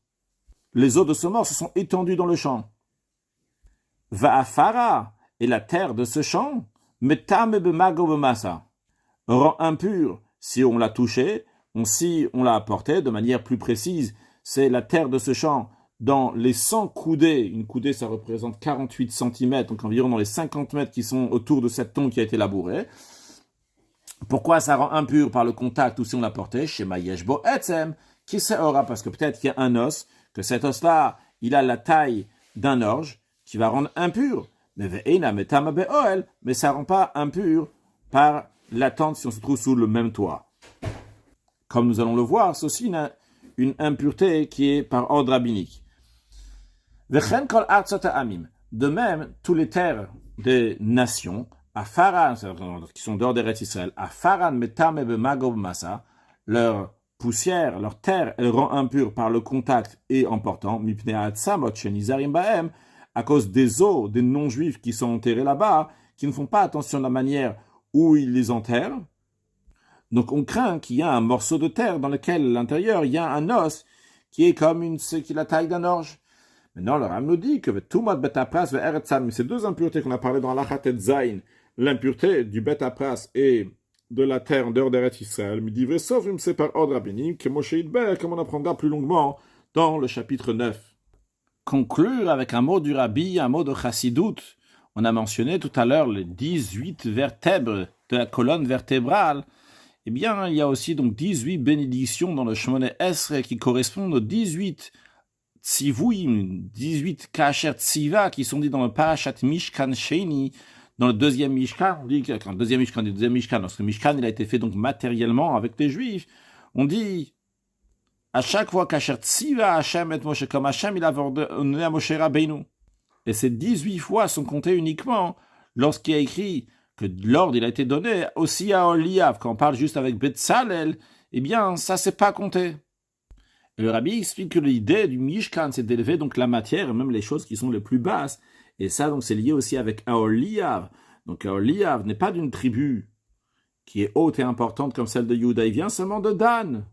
Les os de ce mort se sont étendus dans le champ. Va'afara, et la terre de ce champ, metame bemago bemasa, rend impur si on l'a touché, si on l'a apporté de manière plus précise, c'est la terre de ce champ dans les 100 coudées, une coudée ça représente 48 cm, donc environ dans les 50 mètres qui sont autour de cette tombe qui a été labourée. Pourquoi ça rend impur par le contact ou si on l'a porté? Chez Mayeshbo Etzem, qui c'est aura, parce que peut-être qu'il y a un os, que cet os-là, il a la taille d'un orge, qui va rendre impur. Mais ça rend pas impur par l'attente si on se trouve sous le même toit. Comme nous allons le voir, c'est aussi une impureté qui est par ordre rabbinique. De même, tous les terres des nations, qui sont dehors d'Eretz Israël, leur poussière, leur terre, elle rend impure par le contact et en portant, à cause des os des non-juifs qui sont enterrés là-bas, qui ne font pas attention à la manière où ils les enterrent. Donc on craint qu'il y a un morceau de terre dans lequel, à l'intérieur, il y a un os qui est comme qui est la taille d'un orge. Maintenant, le Ram nous dit que ces deux impuretés qu'on a parlé dans Alachat et Zayin, l'impureté du Bet Apras et de la terre en dehors d'Eretz Israël, sauf c'est par ordre rabbinique, comme on apprendra plus longuement dans le chapitre 9. Conclure avec un mot du Rabbi, un mot de Chassidut. On a mentionné tout à l'heure les 18 vertèbres de la colonne vertébrale. Eh bien, il y a aussi donc 18 bénédictions dans le Shmoneh Esrei qui correspondent aux 18 tzivouim, 18 kasher tziva qui sont dits dans le Parashat Mishkan Sheni. Dans le deuxième Mishkan, on dit que quand le deuxième Mishkan, lorsque le Mishkan il a été fait donc matériellement avec les Juifs, on dit à chaque fois kasher tziva Hashem et Moshe, comme Hashem il a ordonné à Moshe Rabbeinu. Et ces 18 fois sont comptées uniquement lorsqu'il a écrit que l'ordre il a été donné aussi à Oliav. Quand on parle juste avec Betzalel, eh bien ça c'est pas compté. Et le Rabbi explique que l'idée du Mishkan c'est d'élever donc la matière, même les choses qui sont les plus basses. Et ça donc c'est lié aussi avec Aholiav. Donc Aholiav n'est pas d'une tribu qui est haute et importante comme celle de Yehuda, il vient seulement de Dan.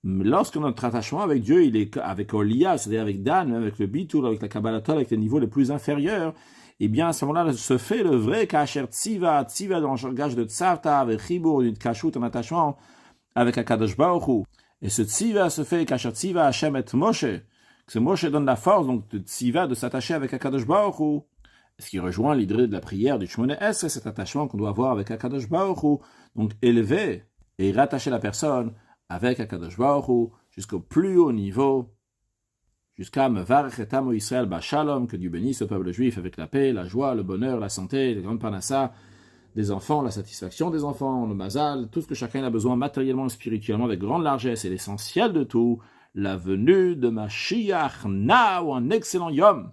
Lorsque notre attachement avec Dieu, il est avec Aholiav, c'est-à-dire avec Dan, avec le Bitul, avec la Kabbalatol, avec les niveaux les plus inférieurs, eh bien, à ce moment-là, se fait le vrai Kasher Tziva dans le langage de Tzavta, avec Chibur, une Kashut, un attachement avec Akadosh Baruch Hu. Et ce Tziva se fait Kasher Tziva Hashem et Moshe. Que Moshe donne la force, donc, de Tziva, de s'attacher avec Akadosh Baruch Hu. Ce qui rejoint l'idée de la prière du Shmoneh Esrei, cet attachement qu'on doit avoir avec Akadosh Baruch Hu. Donc, élever et rattacher la personne avec Akadosh Baruch Hu jusqu'au plus haut niveau, jusqu'à Mevarech et Amo Israël B'Shalom, que Dieu bénisse le peuple juif avec la paix, la joie, le bonheur, la santé, les grandes parnassas des enfants, la satisfaction des enfants, le mazal, tout ce que chacun a besoin matériellement et spirituellement avec grande largesse, et l'essentiel de tout, la venue de Mashiach, now, un excellent Yom.